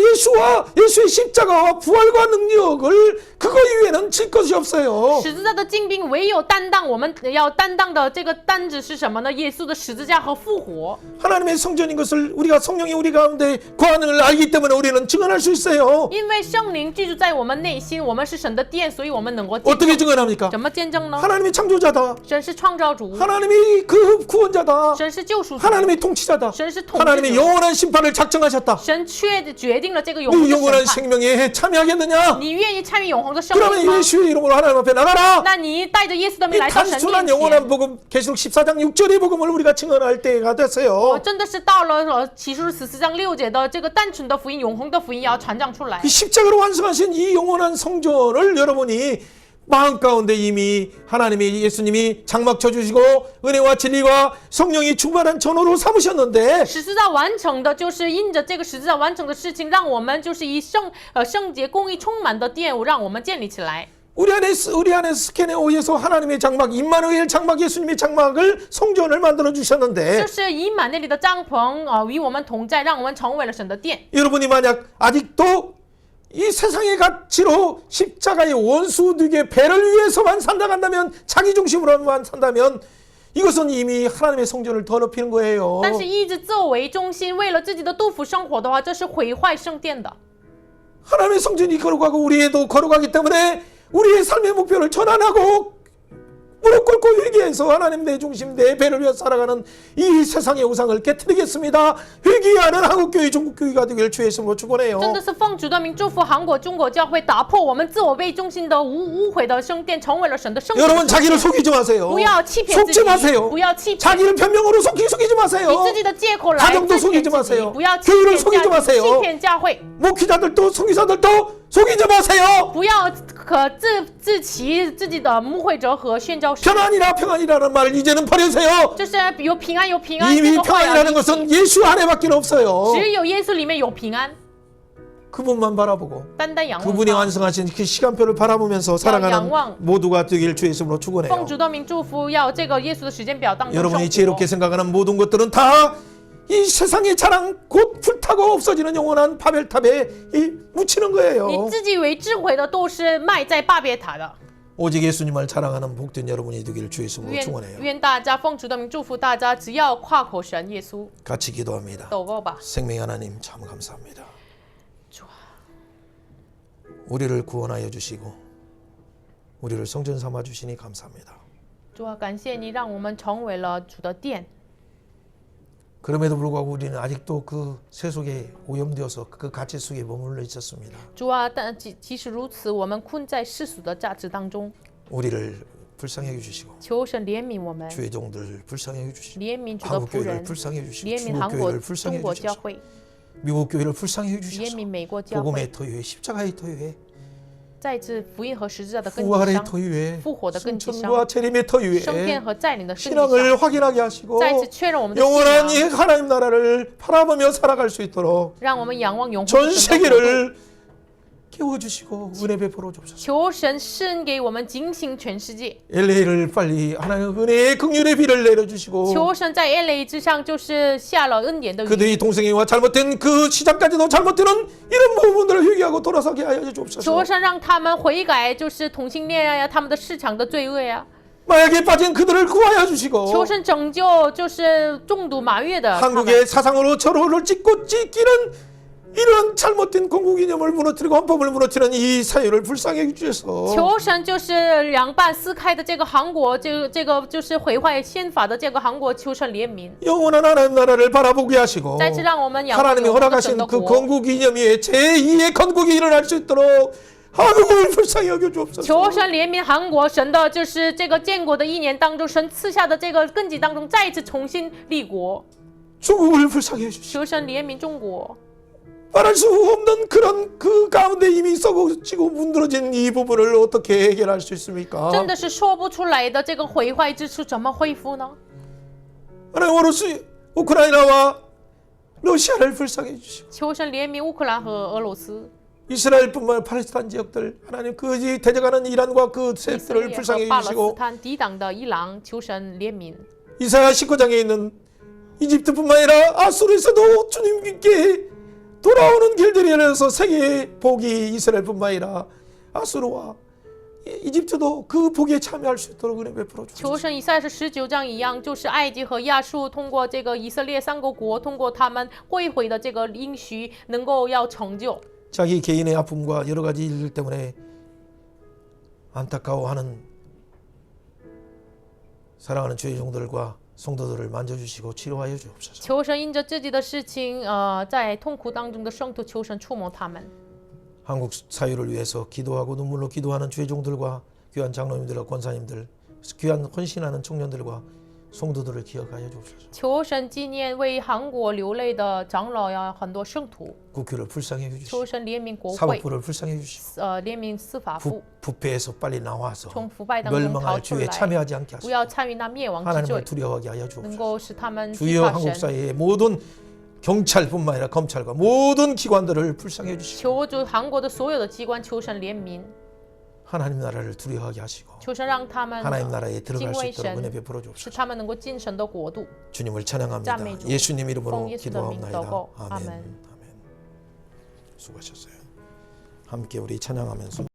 예수의 십자가와 부활과 능력을 그거 이외에는 질 것이 없어요. 十字架的精兵唯有担当，我们要担当的这个担子是什么呢？耶稣的十字架和复活。 하나님의 성전인 것을 우리가 성령이 우리 가운데 거하는 걸 알기 때문에 우리는 증언할 수 있어요. 因为圣灵居住在我们内心，我们是神的殿，所以我们能够见 어떻게 证。 증언합니까? 怎么见证呢？ 하나님이 창조자다. 神是创造主， 하나님이 그 구원자다. 神是救赎主， 하나님이 통치자다. 神是统治 하나님이 者。 영원한 심판을 작정하셨다. 神决定了这个永 이 恒的 영원한 审判。 생명에 참여하겠느냐? 你愿意参与永恒的生命 그러면 吗？ 예수의 이름으로 하나님 앞에 나가라. 那你带着耶稣的 이 名来到神 단순한 面 영원한 前。 복음 계시록 14장 6절의 복음을 우리가 증언할 때가 我 됐어요. 真的是到了启示录14章6节的这个单纯的福音、永恒的福音要传讲出来 이 。 십자가로 완성하신 이 영원한 성전을 여러분이 마음 가운데 이미 하나님이 예수님이 장막 쳐주시고 은혜와 진리와 성령이 충만한 전으로 삼으셨는데 十字架完成的，就是因着这个十字架完成的事情，让我们就是以圣洁、公义充满的殿，让我们建立起来。 우리 안에 스케네오에서 하나님의 장막 임마누엘 장막 예수님의 장막을 성전을 만들어 就 주셨는데 是以满那里的帐篷与我们同在，让我们成为了神的殿。 여러분이 만약 아직도 이 세상의 가치로 십자가의 원수 되게 배를 위해서만 산다 한다면 자기 중심으로만 산다면 이것은 이미 하나님의 성전을 더럽히는 거예요. 但是一直自我为中心，为了自己的肚腹生活的话，这是毁坏圣殿的。 하나님의 성전이 거룩하고 우리의도 거룩하기 때문에 우리의 삶의 목표를 전환하고 무릎 꿇고 회개해서 하나님 내 중심 내 배를 위해 살아가는 이 세상의 우상을 깨뜨리겠습니다. 회개하는 한국교회 중국교회가 되길 주의 이름으로 축원해요. 真的是奉主的名祝福韩国、中国教会，打破我们自我为中心的污秽的圣殿，成为了神的圣殿。 여러분 자기를 속이지 마세요. 不要欺骗自 속지 己， 마세요. 不要欺骗 자기를 변명으로 속이지 마세요. 以自己的借口来 가정도 自欺 속이지 骗自己， 마세요. 不要欺 교회를 骗 속이지 家庭， 마세요. 欺骗教会， 목회자들도 성기사들도 속이지 마세요. 不要自欺自己的牧会者和宣教士。 평안이라는 말을 이제는 버리세요. 就是有平安，有平安，这 이미 个话要 평안이라는 离弃 것은 예수 안에밖에 없어요. 只有耶稣里面有平安， 그분만 바라보고 单单仰望 그분이 他。 완성하신 그 시간표를 바라보면서 살아가는 양왕. 모두가 되길 주의 이름으로 奉 축원해요. 主的名祝福，要这个耶稣的时间表当中 여러분이 生 지혜롭게 活。 생각하는 모든 것들은 다 이 세상의 자랑 곧 불타고 없어지는 영원한 바벨탑에 묻히는 거예요. 以自己为智慧的都是卖在巴别塔的。 오직 예수님을 자랑하는 복된 여러분이 되기를 주의 이름으로 愿 축원해요. 愿大家奉主的名祝福大家，只要夸口神耶稣， 같이 기도합니다. 祷告吧。 생명 하나님 참 감사합니다. 主啊， 우리를 구원하여 주시고 우리를 성전 삼아 주시니 감사합니다. 主啊，感谢你让我们成为了主的殿。 그럼에도 불구하고 우리는 아직도 그 세속에 오염되어서 그 가치 속에 머물러 있었습니다. 主啊，但即使如此，我们困在世俗的价值当中。 우리를 불쌍히 해주시고 求神怜悯我们， 주의 종들 불쌍히 해주시고 怜悯主的 한국 仆 교회를 人， 불쌍히 해주시고 怜悯 중국 韩国、 교회를 불쌍히 中国教 해주셔서 会， 미국 교회를 불쌍히 怜 해주셔서 悯美国教会， 복음의 토유에 십자가의 토유에 再至福音和十字架的根基 부활의 上， 토유에 复活的根基上， 승천과 재림의 토유에 升天和再临的根基上， 신앙을 확인하게 하시고 再次确认我们的信 영원한 이 仰， 하나님 나라를 바라보며 살아갈 수 있도록 让我们仰望永恒 전 的神的国度。 세계를 깨워주시고 은혜 베풀어 주옵소서. 求神赐给我们警醒全世界， LA를 빨리 하나님 은혜의 긍휼의 비를 내려주시고 求神在 LA 之上就是下了恩典的雨， 그들이 동생애와 잘못된 그 시작까지도 잘못되는 이런 부분들을 회개하고 돌아서게 하여 求 주옵소서. 神让他们悔改，就是同性恋呀，他们的市场的罪恶呀， 마약에 빠진 그들을 구하여 주시고 求神拯救，就是中毒麻月的他们。 한국의 사상으로 절호를 찢기는 이런 잘못된 공국 이념을 무너뜨리고 헌법을 무너뜨리는 이 사회를 불쌍히 해주셔서 求神就是两半撕开的这个韩国，这个就是毁坏宪法的这个韩国，求神怜悯， 영원한 하나님 나라를 바라보게 하시고 再次让我们仰望 하나님이 永恒的神 허락하신 的 그 国。 건국 이념의 제2의 건국이 일어날 수 있도록 한국을 불쌍히 여겨 求 주옵소서. 神怜悯韩国，神的就是这个建国的一年当中，神赐下的这个根基当中，再一次重新立国。 중국을 불쌍히 해주시고 求神怜悯中国， 말할 수 없는 그런 그 가운데 이미 썩어지고 문드러진 이 부분을 어떻게 해결할 수 있습니까? 真的是说不出来的这个毁坏之处怎么恢复呢？ 하나님 우크라이나와 러시아를 불쌍해 주시고 求神怜悯乌克兰和俄罗斯， 이스라엘뿐만 아니라 팔레스타인 지역들 하나님 그 대적하는 이란과 그 以色 세력들을 列和 불쌍해 巴勒斯 주시고 坦抵挡的伊朗，求神怜悯。 이사야 19장에 있는 이집트뿐만 아니라 아수르에서도 주님께 돌아오는 길들이 열려서 세계의 복이 이스라엘뿐만 아니라 아수르와 이집트도 그 복에 참여할 수 있도록 은혜 베풀어 求 주시옵소서. 神以赛是19章一样，就是埃及和亚述通过这个以色列三个国，通过他们会毁的这个应许，能够要成就。 자기 개인의 아픔과 여러 가지 일 때문에 안타까워하는 사랑하는 주의 종들과 성도들을 만져주시고 치료하여 주옵소서. 求神因着自己的事情，在痛苦当中的圣徒，求神触摸他们。 한국 사유를 위해서 기도하고 눈물로 기도하는 주의 종들과 귀한 장로님들과 권사님들, 귀한 헌신하는 청년들과 성도들을 기억하여 주옵소서. 求神纪念为韩国流泪的长老呀，很多圣徒。 국회를 불쌍히 求 해주시고 神怜悯国会， 사법부를 불쌍히 해주시고 怜悯司法部， 부패에서 빨리 나와서 从腐败当中逃 멸망할 出 주에 来， 참여하지 않게 不 하시고 要参与那灭亡之 하나님을 罪， 두려워하게 하여 能 주옵소서. 够使他们惧 주여 怕 한국 神。 사회의 모든 경찰뿐만 아니라 검찰과 모든 기관들을 불쌍히 해주시고 求主韩国的所有的机关，求神怜悯， 하나님 나라를 두려워하게 하시고 求神让他们 하나님 나라에 들어갈 수敬畏 있도록 神 은혜 베풀어 使 주옵소서. 他们能够进神的国度。 주님을 찬양합니다. 赞美主。 예수님 이름으로 奉耶稣的名祷 기도하옵나이다. 告， 아멘. 阿门。 아멘. 수고하셨어요. 함께 우리 찬양하면서